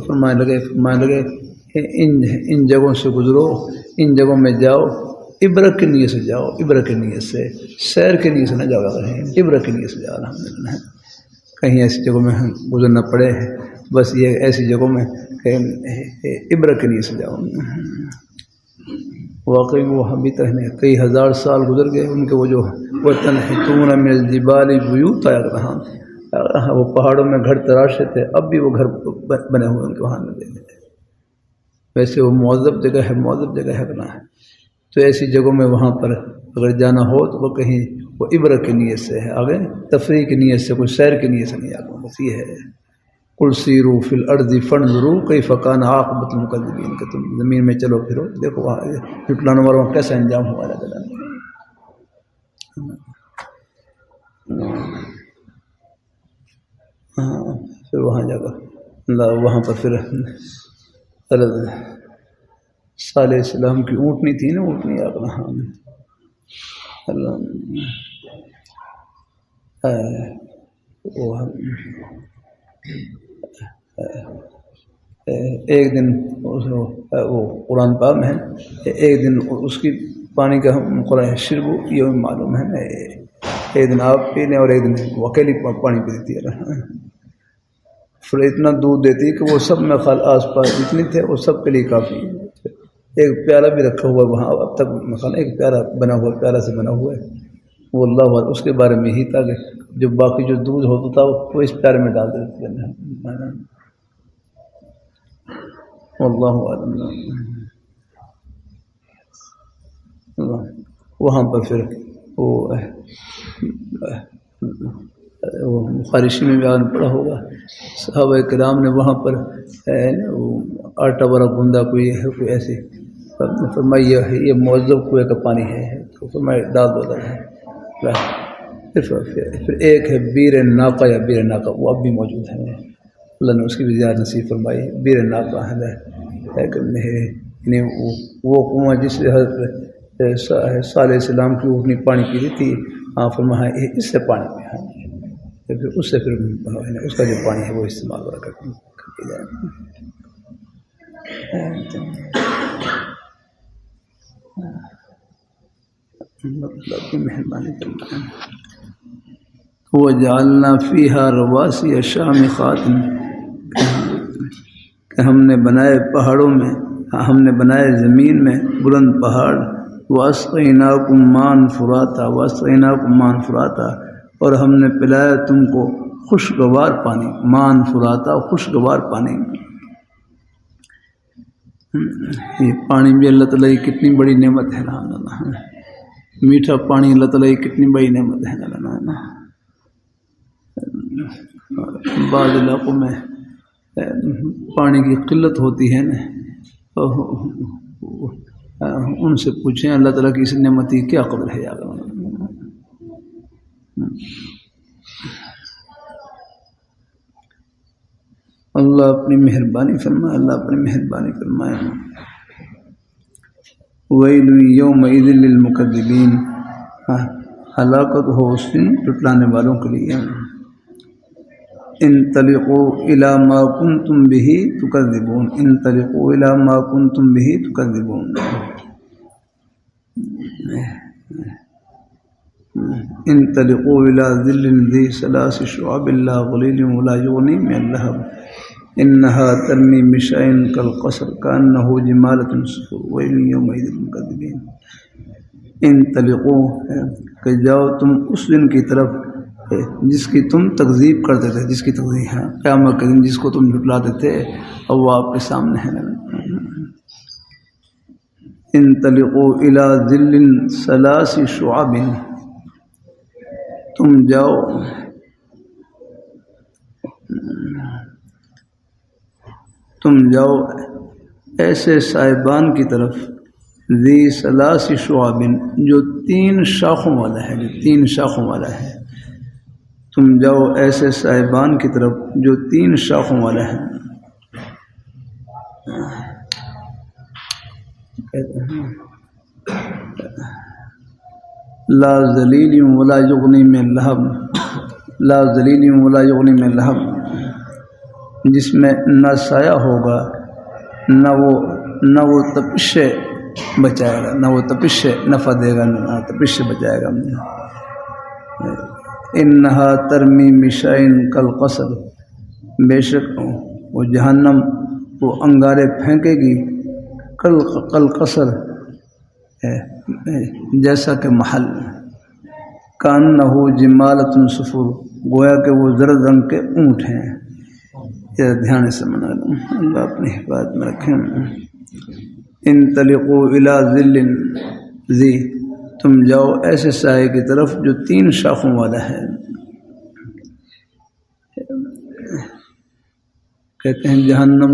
فرمانے لگے ان جگہوں سے گزرو، ان جگہوں میں جاؤ، عبرت کی نیت سے جاؤ، عبرت کی نیت سے، سیر کی نیت سے نہ جاؤ، عبرت کی نیت سے جاؤ۔ الحمدللہ کہیں ایسی جگہوں میں گزرنا پڑے، بس یہ ایسی جگہوں میں عبرت کے لیے سے جاؤ۔ واقعی وہ ابھی تک کئی ہزار سال گزر گئے، ان کے وہ جو وَتَنْحِتُونَ مِنَ الْجِبَالِ بُيُوتًا، وہ پہاڑوں میں گھر تراشے تھے، اب بھی وہ گھر بنے ہوئے ان کے وہاں میں۔ ویسے وہ معذب جگہ ہے بنا ہے، تو ایسی جگہوں میں وہاں پر اگر جانا ہو تو وہ کہیں وہ عبرت کی نیت سے ہے، آگے تفریح کی نیت سے، کوئی سیر کی نیت سے نہیں آگے، بس یہ ہے۔ قل سیروا فی الارض فانظروا کیف کان عاقبۃ المکذبین، کہ تم زمین میں چلو پھرو، دیکھو وہاں جھٹلانے والوں کا کیسا انجام ہوا ہے۔ پھر وہاں جا کر وہاں پر پھر صالح السلام کی اونٹنی تھی نا، اونٹنی ایک دن وہ قرآن پاک میں ہے، ایک دن اس کی پانی کا قرآن شربو یہ معلوم ہے، ایک دن آپ پینے اور ایک دن وہ اکیلی پانی پی دیتی ہے، پھر اتنا دودھ دیتی کہ وہ سب میں آس پاس جتنے تھے وہ سب کے لیے کافی ہے۔ ایک پیالہ بھی رکھا ہوا وہاں، اب تک مثلا ایک پیالہ بنا ہوا، پیالہ سے بنا ہوا ہے، وہ اللہ بات اس کے بارے میں ہی تھا کہ جو باقی جو دودھ ہوتا تھا وہ اس پیالے میں ڈال دیتے تھے۔ اللہ عالم۔ وہاں پر پھر وہ بخاری میں بیان پڑا ہوگا، صحابہ کرام نے وہاں پر آٹا والا گوندا کوئی ایسی فرمائی یہ معذب کنویں کا پانی ہے، تو فرمایا ڈال دو ہے۔ پھر ایک ہے بیر ناقہ یا بیر ناقہ، وہ اب بھی موجود ہے، اللہ نے اس کی بھی زیادہ نصیب فرمائی۔ بیر ناقہ ہے یعنی وہ کنواں جس سے حضرت صالح السلام کی اونٹنی پانی پی رہی تھی، فرمایا اس سے پانی پیا، پھر اس سے پھر اس کا جو پانی ہے وہ استعمال ہوا کر جائے۔ مہربانی وَجَعَلْنَا فِيهَا رَوَاسِيَ شَامِخَاتٍ، کہ ہم نے بنائے پہاڑوں میں، ہم نے بنائے زمین میں بلند پہاڑ، وَأَسْقَيْنَاكُمْ مَاءً فُرَاتًا، وَأَسْقَيْنَاكُمْ مَاءً فُرَاتًا، اور ہم نے پلایا تم کو خوشگوار پانی، مَاءً فُرَاتًا، خوشگوار پانی۔ یہ پانی بھی اللہ تعالیٰ کی کتنی بڑی نعمت ہے نا، میٹھا پانی اللہ تعالیٰ کی کتنی بڑی نعمت ہے نا۔ بعض علاقوں میں پانی کی قلت ہوتی ہے نا، ان سے پوچھیں اللہ تعالیٰ کی اس نعمت کی کیا قدر ہے یاد۔ اللہ اپنی مہربانی فرمائے، اللہ اپنی مہربانی فرمائے۔ ویل یومئذ للمکذبین، ہلاکت ہو اس دن جھٹلانے والوں کے لیے۔ انطلقوا الی ما کنتم بہ تکذبون، انطلقوا الی ما کنتم بہ تکذبون۔ انطلقوا الی ظل ذی ثلاث شعب لا ظلیل ولا یغنی من اللہب انہا ترمی بشیء کالقصر کأنہ جمالۃ صفر ویل یومئذ للمکذبین۔ انطلقوا، کہ جاؤ تم اس دن کی طرف جس کی تم تکذیب کرتے تھے، جس کی تکذیب ہے قیامت کے دن جس کو تم جھٹلاتے تھے، اب وہ آپ کے سامنے ہے۔ انطلقوا الی ظل ثلاث شعب، تم جاؤ ایسے صاحبان کی طرف، ذی ثلاث شعب، جو 3 شاخوں والا ہے، جو 3 شاخوں والا ہے۔ تم جاؤ ایسے صاحبان کی طرف جو 3 شاخوں والا ہے۔ لا ذلیل ولا یغنی من لہب، لا ذلیل ولا یغنی من لہب، جس میں نہ سایہ ہوگا نہ وہ تپش سے بچائے گا، نہ وہ تپش سے نفع دے گا، نہ تپش سے بچائے گا۔ انہا ترمی بشیء کالقصر، بے شک وہ جہنم وہ انگارے پھینکے گی، کالقصر جیسا کہ محل، کأنہ جمالۃ صفر، گویا کہ وہ زرد رنگ کے اونٹ ہیں۔ یہ دھیان سے منا لوں، اللہ اپنی حفاظت میں رکھیں۔ انطلقوا الی ظل ذی، تم جاؤ ایسے سائے کی طرف جو 3 شاخوں والا ہے۔ کہتے ہیں جہنم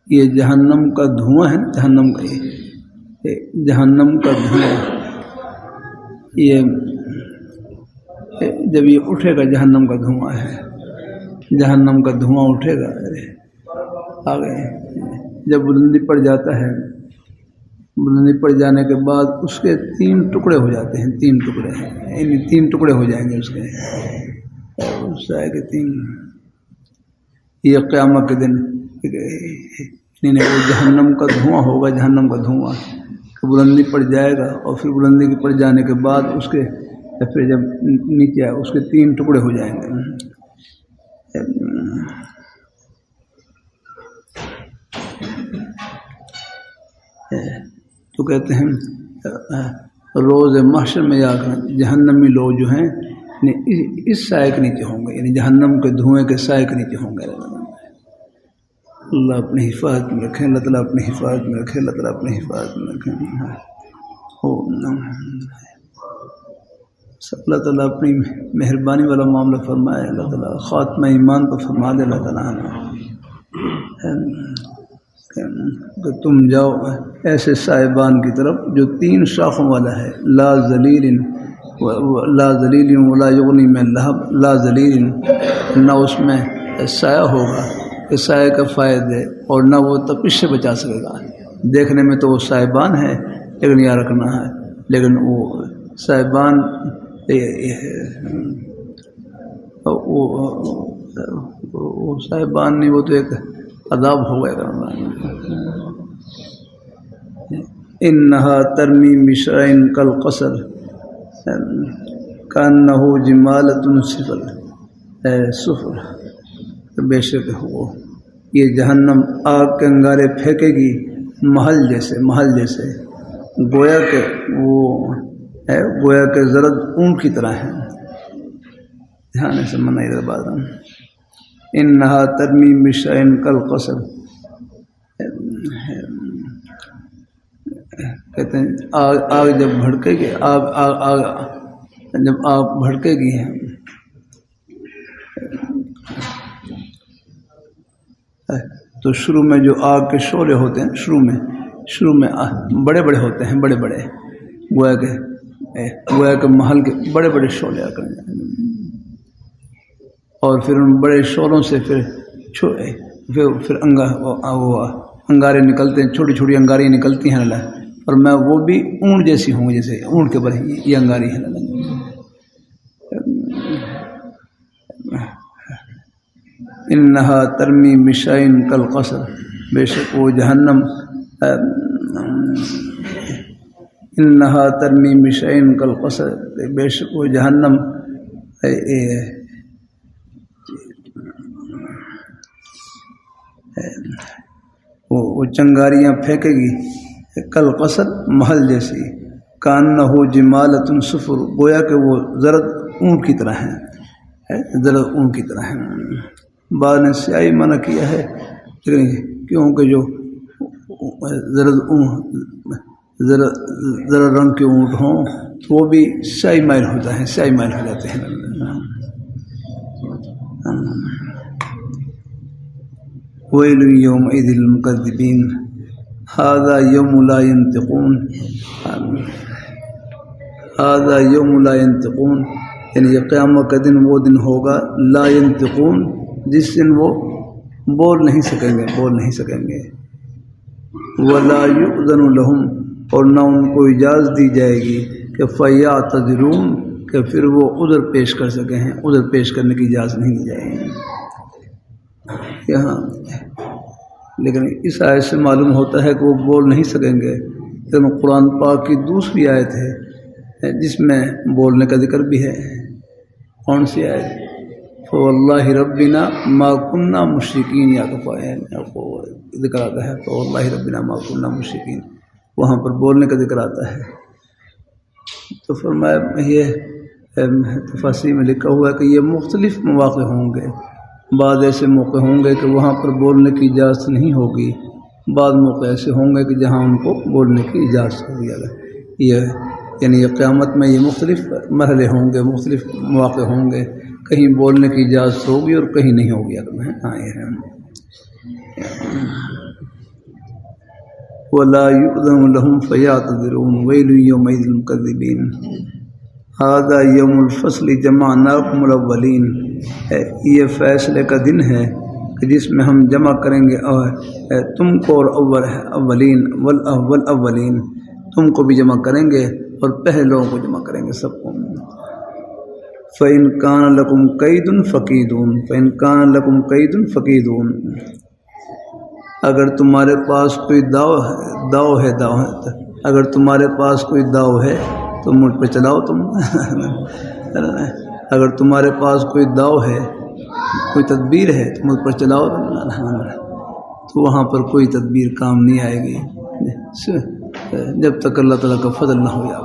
یہ جہنم کا دھواں ہے، جہنم کا دھواں یہ جب یہ اٹھے گا، جہنم کا دھواں ہے، جہنم کا دھواں اٹھے گا آگے جب بلندی پڑ جاتا ہے، بلندی پڑ جانے کے بعد اس کے 3 ٹکڑے ہو جاتے ہیں، 3 ٹکڑے، یعنی 3 ٹکڑے ہو جائیں گے اس کے، اس سائے کے 3۔ یہ قیامت کے دن وہ جہنم کا دھواں ہوگا، جہنم کا دھواں کہ بلندی پڑ جائے گا، اور پھر بلندی کے پڑ جانے کے بعد اس کے پھر جب نیچے آئے اس کے 3 ٹکڑے ہو جائیں گے۔ تو کہتے ہیں روز محشر میں جا کر جہنمی لوگ جو ہیں اس سائے کے نیچے ہوں گے، یعنی جہنم کے دھوئیں کے سائے کے نیچے ہوں گے۔ اللہ اپنی حفاظت میں رکھیں، اللہ تعالیٰ اپنی حفاظت میں رکھیں، اللہ تعالیٰ اپنی حفاظت میں رکھیں۔ اللہ تعالیٰ اپنی مہربانی والا معاملہ فرمائے، اللہ تعالیٰ خاتمہ ایمان پر فرما دے اللہ تعالیٰ کہ تم جاؤ ایسے صاحبان کی طرف جو 3 شاخوں والا ہے، لا ذلیل ولا یغنی من لہب، لا ذلیل، نہ اس میں سایہ ہوگا کہ سایہ کا فائدہ، اور نہ وہ تپش سے بچا سکے گا۔ دیکھنے میں تو وہ صاحبان ہے، لیکن یاد رکھنا ہے، لیکن وہ صاحبان وہ صاحبان نہیں، وہ تو ایک عذاب ہو گئے گا۔ انہا ترمی بشیء کالقصر کأنہ جمالۃ صفر، بے شک ہو یہ جہنم آگ کے انگارے پھینکے گی، محل جیسے، گویا کہ زرد اونٹ کی طرح ہے۔ دھیان سے منائی بات، انہا ترمی بشیء کالقصر، کہتے ہیں آگ جب بھڑکے گی، جب آگ بھڑکے گی تو شروع میں جو آگ کے شعلے ہوتے ہیں، شروع میں بڑے بڑے ہوتے ہیں، بڑے بڑے، گویا کہ محل کے بڑے بڑے شعلے آ کر جائیں، اور پھر ان بڑے شعلوں سے پھر انگارے نکلتے ہیں، چھوٹی چھوٹی انگاریاں نکلتی ہیں اللہ، اور میں وہ بھی اونٹ جیسی ہوں، جیسے اونٹ کے بڑے یہ انگاری ہے اللہ۔ انہا ترمی بشیء کالقصر، بے شک وہ جہنم انہا ترمی بشیء کالقصر، بے شک وہ جہنم وہ چنگاریاں پھینکے گی، کالقصر محل جیسی، کانہ جمالۃ صفر، گویا کہ وہ زرد اونٹ کی طرح ہیں، زرد اونٹ کی طرح ہیں۔ بعد نے سیاہی منع کیا ہے کیونکہ جو زرد رنگ کے اونٹ ہوں تو وہ بھی سیاہی مائل ہوتا ہے، سیاہی مائل ہو جاتے ہیں۔ ویل یومئذ للمکذبین ھذا یوم لا ینطقون، ھذا یوم لا ینطقون، یعنی یہ قیامت کا دن وہ دن ہوگا لا ینطقون، جس دن وہ بول نہیں سکیں گے، ولا یؤذن لہم، اور نہ ان کو اجازت دی جائے گی کہ فیعتذرون، کہ پھر وہ عذر پیش کر سکیں ہیں، عذر پیش کرنے کی اجازت نہیں دی جائے گی یہاں۔ لیکن اس آیت سے معلوم ہوتا ہے کہ وہ بول نہیں سکیں گے، لیکن قرآن پاک کی دوسری آیت ہے جس میں بولنے کا ذکر بھی ہے۔ کون سی آیت؟ فواللہ ربنا ما کننا مشرکین، یا تو ذکر آتا ہے فواللہ ربنا ما کننا مشرکین، وہاں پر بولنے کا ذکر آتا ہے۔ تو فرمایا یہ تفاسیر میں لکھا ہوا ہے کہ یہ مختلف مواقع ہوں گے، بعض ایسے موقع ہوں گے کہ وہاں پر بولنے کی اجازت نہیں ہوگی، بعض موقع ایسے ہوں گے کہ جہاں ان کو بولنے کی اجازت ہوگی۔ یہ یعنی یہ قیامت میں یہ مختلف مرحلے ہوں گے، مختلف مواقع ہوں گے، کہیں بولنے کی اجازت ہوگی اور کہیں نہیں ہوگی۔ ہاں یہ ہے وَلَا يُؤْذَنُ لَهُمْ فَيَعْتَذِرُونَ وَيْلٌ يَوْمَئِذٍ لِلْمُكَذِّبِينَ هَذَا يَوْمُ الْفَصْلِ جَمَعْنَاكُمُ الْأَوَّلِينَ، یہ فیصلے کا دن ہے کہ جس میں ہم جمع کریں گے تم کو اور اولین والاولین، تم کو بھی جمع کریں گے اور پہلے لوگوں کو جمع کریں گے، سب کو۔ فَإِنْ كَانَ لَكُمْ كَيْدٌ فَكِيدُونِ، فَإِنْ كَانَ لَكُمْ كَيْدٌ فَكِيدُونِ، اگر تمہارے پاس کوئی داؤ ہے اگر تمہارے پاس کوئی داؤ ہے تو مجھ پہ چلاؤ تم اگر تمہارے پاس کوئی داؤ ہے، کوئی تدبیر ہے تو مجھ پر چلاؤ، تو وہاں پر کوئی تدبیر کام نہیں آئے گی جب تک اللہ تعالیٰ کا فضل نہ ہو جائے۔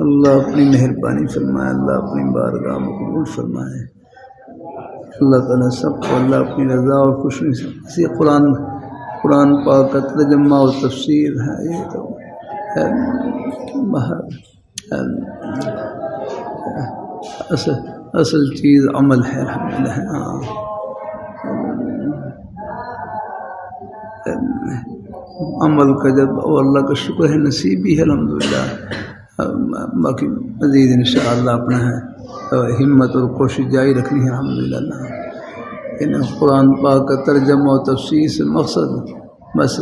اللہ اپنی مہربانی فرمائے، اللہ اپنی بارگاہ میں قبول فرمائے، اللہ تعالیٰ سب کو اللہ اپنی رضا اور خوشی سے۔ اسی قرآن پاک کا ترجمہ اور تفسیر ہے، یہ تو اصل چیز عمل ہے، الحمدللہ۔ عمل کا جب اور اللہ کا شکر ہے نصیب بھی ہے الحمدللہ، باقی مزید انشاءاللہ اپنا ہے ہمت اور کوشش جاری رکھنی ہے الحمدللہ۔ ان قرآن پاک کا ترجمہ اور تفسیر سے مقصد بس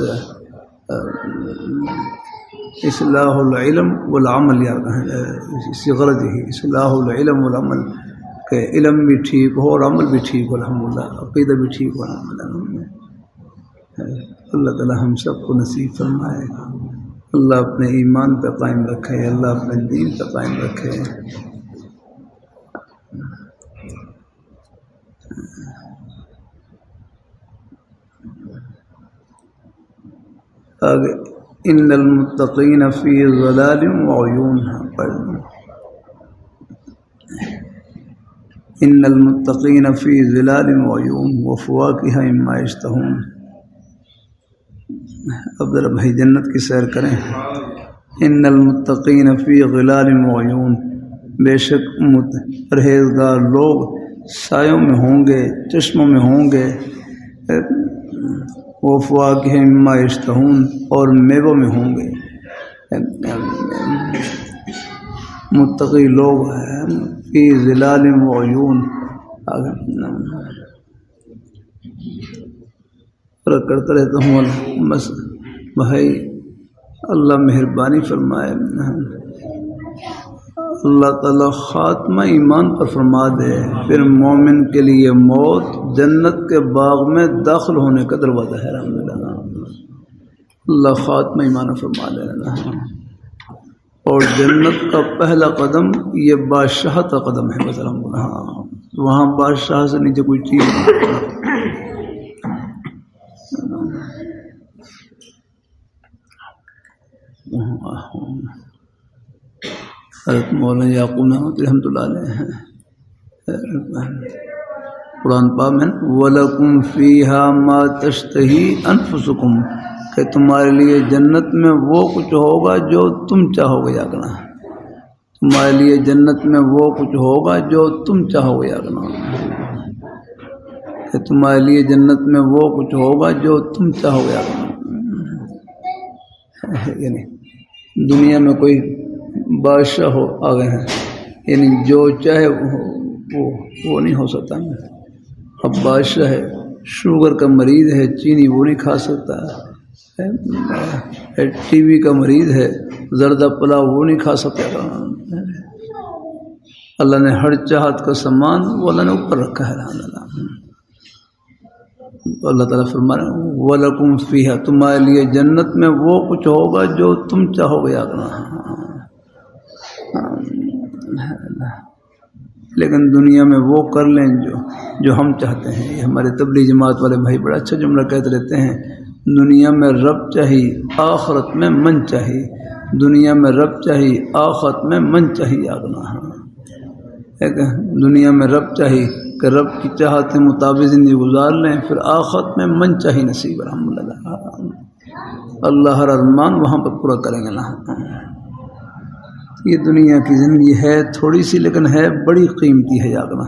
اصلاح العلم والعمل، اسی غرض ہی اصلاح العلم والعمل، کہ علم بھی ٹھیک ہو اور عمل بھی ٹھیک ہو الحمدللہ، عقیدہ بھی ٹھیک ہو الحمدللہ۔ اللہ تعالی ہم سب کو نصیب فرمائے، اللہ اپنے ایمان پہ قائم رکھے، اللہ اپنے دین پہ قائم رکھے۔ آگے ان المتقین فی ظلال وعیون، ان المتقین فی ظلال وعیون وفواکہ مما یشتہون۔ اب ذرا بھائی جنت کی سیر کریں۔ ان المتقین فی ظلال وعیون، بے شک پرہیزگار لوگ سایوں میں ہوں گے، چشموں میں ہوں گے، وفواکہ مما یشتہون، اور میووں میں ہوں گے۔ متقی لوگ ہیں فی ظلال وعیون، کرتا رہتا ہوں بس بھائی اللہ مہربانی فرمائے، اللہ تعالیٰ خاتمہ ایمان پر فرما دے، پھر مومن کے لیے موت جنت کے باغ میں داخل ہونے کا دروازہ ہے۔ الحمدللہ اللہ خاتمہ ایمان فرما دے، اور جنت کا پہلا قدم یہ بادشاہت کا قدم ہے بس الحمدللہ، وہاں بادشاہ سے نیچے کوئی چیز نہیں۔ حضرت مولانا یعقوب نحمۃ رحمۃ اللہ علیہ ہیں قرآن پاک میں وَلَكُمْ فِيهَا مَا تَشْتَهِي أَنفُسُكُمْ، کہ تمہارے لیے جنت میں وہ کچھ ہوگا جو تم چاہو گے یاگنا، تمہارے لیے جنت میں وہ کچھ ہوگا جو تم چاہو گے یاگنا، کہ تمہارے لیے جنت میں وہ کچھ ہوگا جو تم چاہو گے یاگنا۔ یعنی دنیا میں کوئی بادشاہ ہو آ گئے ہیں، یعنی جو چاہے وہ نہیں ہو سکتا۔ اب بادشاہ ہے، شوگر کا مریض ہے، چینی وہ نہیں کھا سکتا، ٹی وی کا مریض ہے، زردہ پلاؤ وہ نہیں کھا سکتا۔ اللہ نے ہر چاہت کا سامان وہ اللہ نے اوپر رکھا ہے۔ اللہ تعالیٰ فرما رہے ہیں وَلَكُمْ فِيهَا، تمہارے لیے جنت میں وہ کچھ ہوگا جو تم چاہو گے یاگنا۔ لیکن دنیا میں وہ کر لیں جو ہم چاہتے ہیں۔ یہ ہمارے تبلیغ جماعت والے بھائی بڑا اچھا جملہ کہتے رہتے ہیں، دنیا میں رب چاہیے آخرت میں من چاہیے، دنیا میں رب چاہیے آخرت میں من چاہیے یاگنا۔ دنیا میں رب چاہیے کہ رب کی چاہت کے مطابق زندگی گزار لیں، پھر آخرت میں من چاہیے نصیب الحمدللہ، اللہ ہر ارمان وہاں پر پورا کریں گے۔ یہ دنیا کی زندگی ہے تھوڑی سی، لیکن ہے بڑی قیمتی ہے یاگنا۔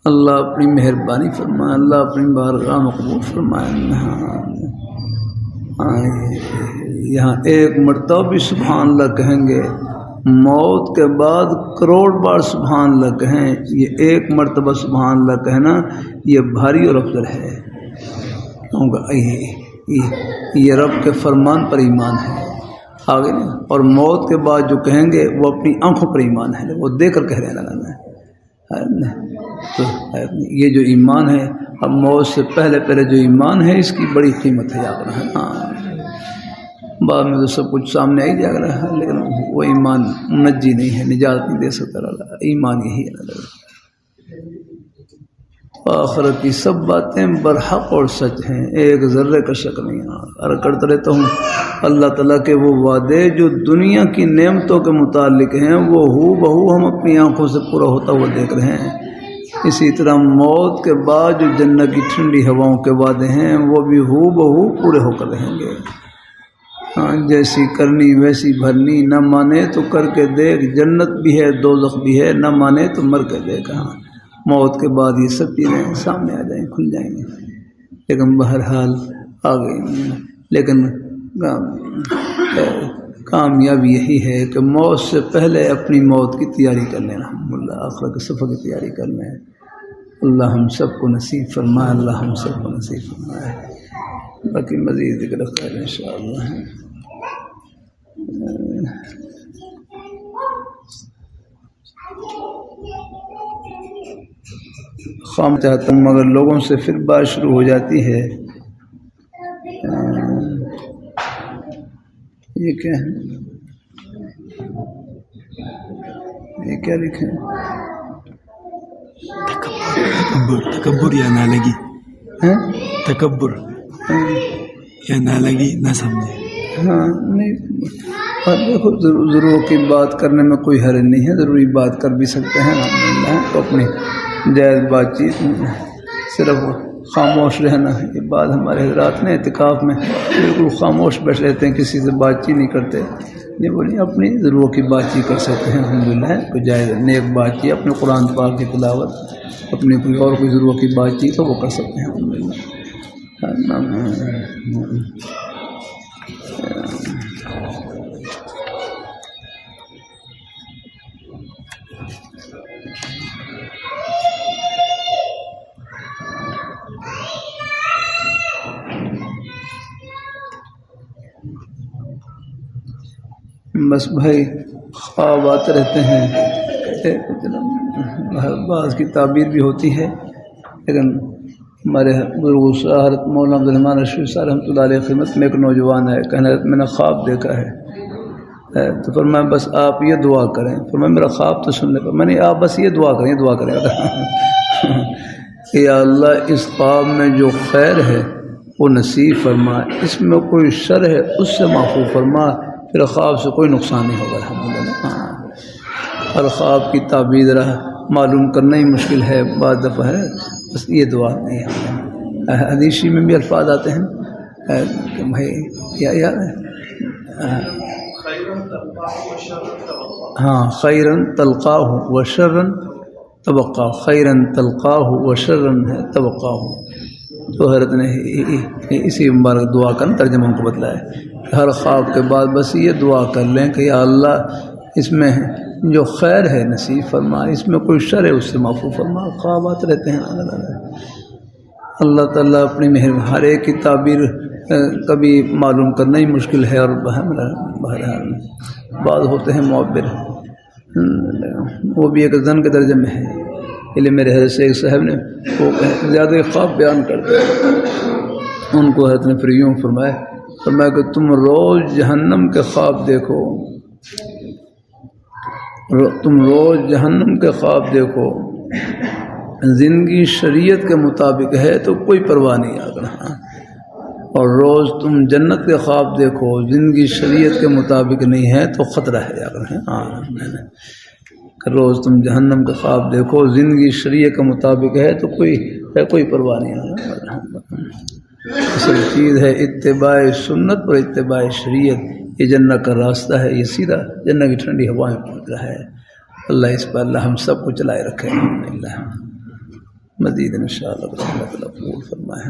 اللہ اپنی مہربانی فرمائے، اللہ اپنی بارگاہ مقبول فرمائے۔ یہاں ایک مرتبہ بھی سبحان اللہ کہیں گے، موت کے بعد کروڑ بار سبحان اللہ کہیں، یہ ایک مرتبہ سبحان اللہ کہنا یہ بھاری اور افضل ہے، کیونکہ یہ رب کے فرمان پر ایمان ہے آگے، اور موت کے بعد جو کہیں گے وہ اپنی آنکھوں پر ایمان ہے، وہ دیکھ کر کہہ رہے ہیں اللہ نے۔ تو یہ جو ایمان ہے، اب موت سے پہلے جو ایمان ہے اس کی بڑی قیمت ہے یاد رہنا۔ بعد میں تو سب کچھ سامنے آئی جا رہا ہے، لیکن وہ ایمان منجی نہیں ہے، نجات نہیں دے سکتا اللہ، ایمان یہی ہے۔ آخرت کی سب باتیں برحق اور سچ ہیں، ایک ذرے کا شک نہیں۔ اور کرتا رہتا ہوں اللہ تعالیٰ کے وہ وعدے جو دنیا کی نعمتوں کے متعلق ہیں وہ ہو بہو ہم اپنی آنکھوں سے پورا ہوتا ہوا دیکھ رہے ہیں۔ اسی طرح موت کے بعد جو جنت کی ٹھنڈی ہواؤں کے وعدے ہیں وہ بھی ہو بہو پورے ہو کر رہیں گے۔ جیسی کرنی ویسی بھرنی، نہ مانے تو کر کے دیکھ، جنت بھی ہے دوزخ بھی ہے، نہ مانے تو مر کے دیکھ۔ موت کے بعد یہ سب چیزیں سامنے آ جائیں، کھل جائیں گے، لیکن بہرحال آ گئی۔ لیکن کامیابی یہی ہے کہ موت سے پہلے اپنی موت کی تیاری کر لینا، الحمدللہ آخرت کے سفر کی تیاری کر لیں۔ اللہ ہم سب کو نصیب فرمائے، اللہ ہم سب کو نصیب فرمائے۔ باقی مزید ذکر خیر انشاءاللہ۔ خام چاہتا ہوں مگر لوگوں سے پھر بات شروع ہو جاتی ہے۔ یہ کیا ہے؟ یہ کیا لکھے؟ تکبر یا نہ لگی، تکبر یا نہ لگی نہ سمجھے۔ ہاں نہیں، دیکھو ضرور کی بات کرنے میں کوئی حرج نہیں ہے، ضروری بات کر بھی سکتے ہیں الحمدللہ، تو اپنی جائز بات چیت صرف خاموش رہنا۔ یہ بات ہمارے حضرات نے اعتکاف میں بالکل خاموش بیٹھ رہتے ہیں، کسی سے بات چیت نہیں کرتے، نہیں بولی اپنی ضرورت کی بات چیت کر سکتے ہیں الحمدللہ، کوئی جائز نیک بات چیت، اپنے قرآن پاک کی تلاوت، اپنی کوئی اور کوئی ضرورت کی بات چیت تو وہ کر سکتے ہیں الحمدللہ۔ بس بھائی خواب آتے رہتے ہیں، بعض کی تعبیر بھی ہوتی ہے، لیکن ہمارے بزرگ حضرت مولانا عبدالرحمن رشید صاحب رحمۃ اللہ علیہ خدمت میں ایک نوجوان ہے، کہنے میں نے خواب دیکھا ہے، تو فرمایا بس آپ یہ دعا کریں، فرمایا میرا خواب تو سننے پر میں نے آپ بس یہ دعا کریں کہ یا اللہ اس خواب میں جو خیر ہے وہ نصیب فرما، اس میں کوئی شر ہے اس سے محفوظ فرما، پھر خواب سے کوئی نقصان نہیں ہوگا الحمدللہ۔ ہر خواب کی تعبیر ذرا معلوم کرنا ہی مشکل ہے، بعض دفعہ ہے، بس یہ دعا نہیں ہے۔ حدیثی میں بھی الفاظ آتے ہیں کہ بھائی یا ہاں خیرن تلقاہ و شرن توقع، خیرن تلقاہ و شرن ہے توقع، تو حضرت نے اسی مبارک دعا کا ترجمہ ان کو بتلایا ہے۔ ہر خواب کے بعد بس یہ دعا کر لیں کہ یا اللہ اس میں جو خیر ہے نصیب فرما، اس میں کوئی شر ہے اس سے معفو فرما۔ خوابات رہتے ہیں اللہ تعالیٰ اپنی مہربانی، ہر ایک کی تعبیر کبھی معلوم کرنا ہی مشکل ہے، اور بہرحال بعض ہوتے ہیں معبر، وہ بھی ایک زن کے درجے میں ہے۔ لیے میرے حضرت سے ایک صاحب نے وہ زیادہ خواب بیان کرتے ان کو حضرت نے پھر یوں فرمایا کہ تم روز جہنم کے خواب دیکھو، تم روز جہنم کے خواب دیکھو، زندگی شریعت کے مطابق ہے تو کوئی پرواہ نہیں آگے، اور روز تم جنت کے خواب دیکھو، زندگی شریعت کے مطابق نہیں ہے تو خطرہ ہے آگے۔ روز تم جہنم کے خواب دیکھو، زندگی شریعت کے مطابق ہے تو کوئی پرواہ نہیں آگے۔ اصل چیز ہے اتباع سنت اور اتباع شریعت، یہ جنت کا راستہ ہے، یہ سیدھا جنت کی ٹھنڈی ہوائیں پہنچ رہا ہے۔ اللہ اس پر اللہ ہم سب کو چلائے رکھے، اللہ مزید انشاءاللہ اللہ تعالیٰ قبول فرمائے۔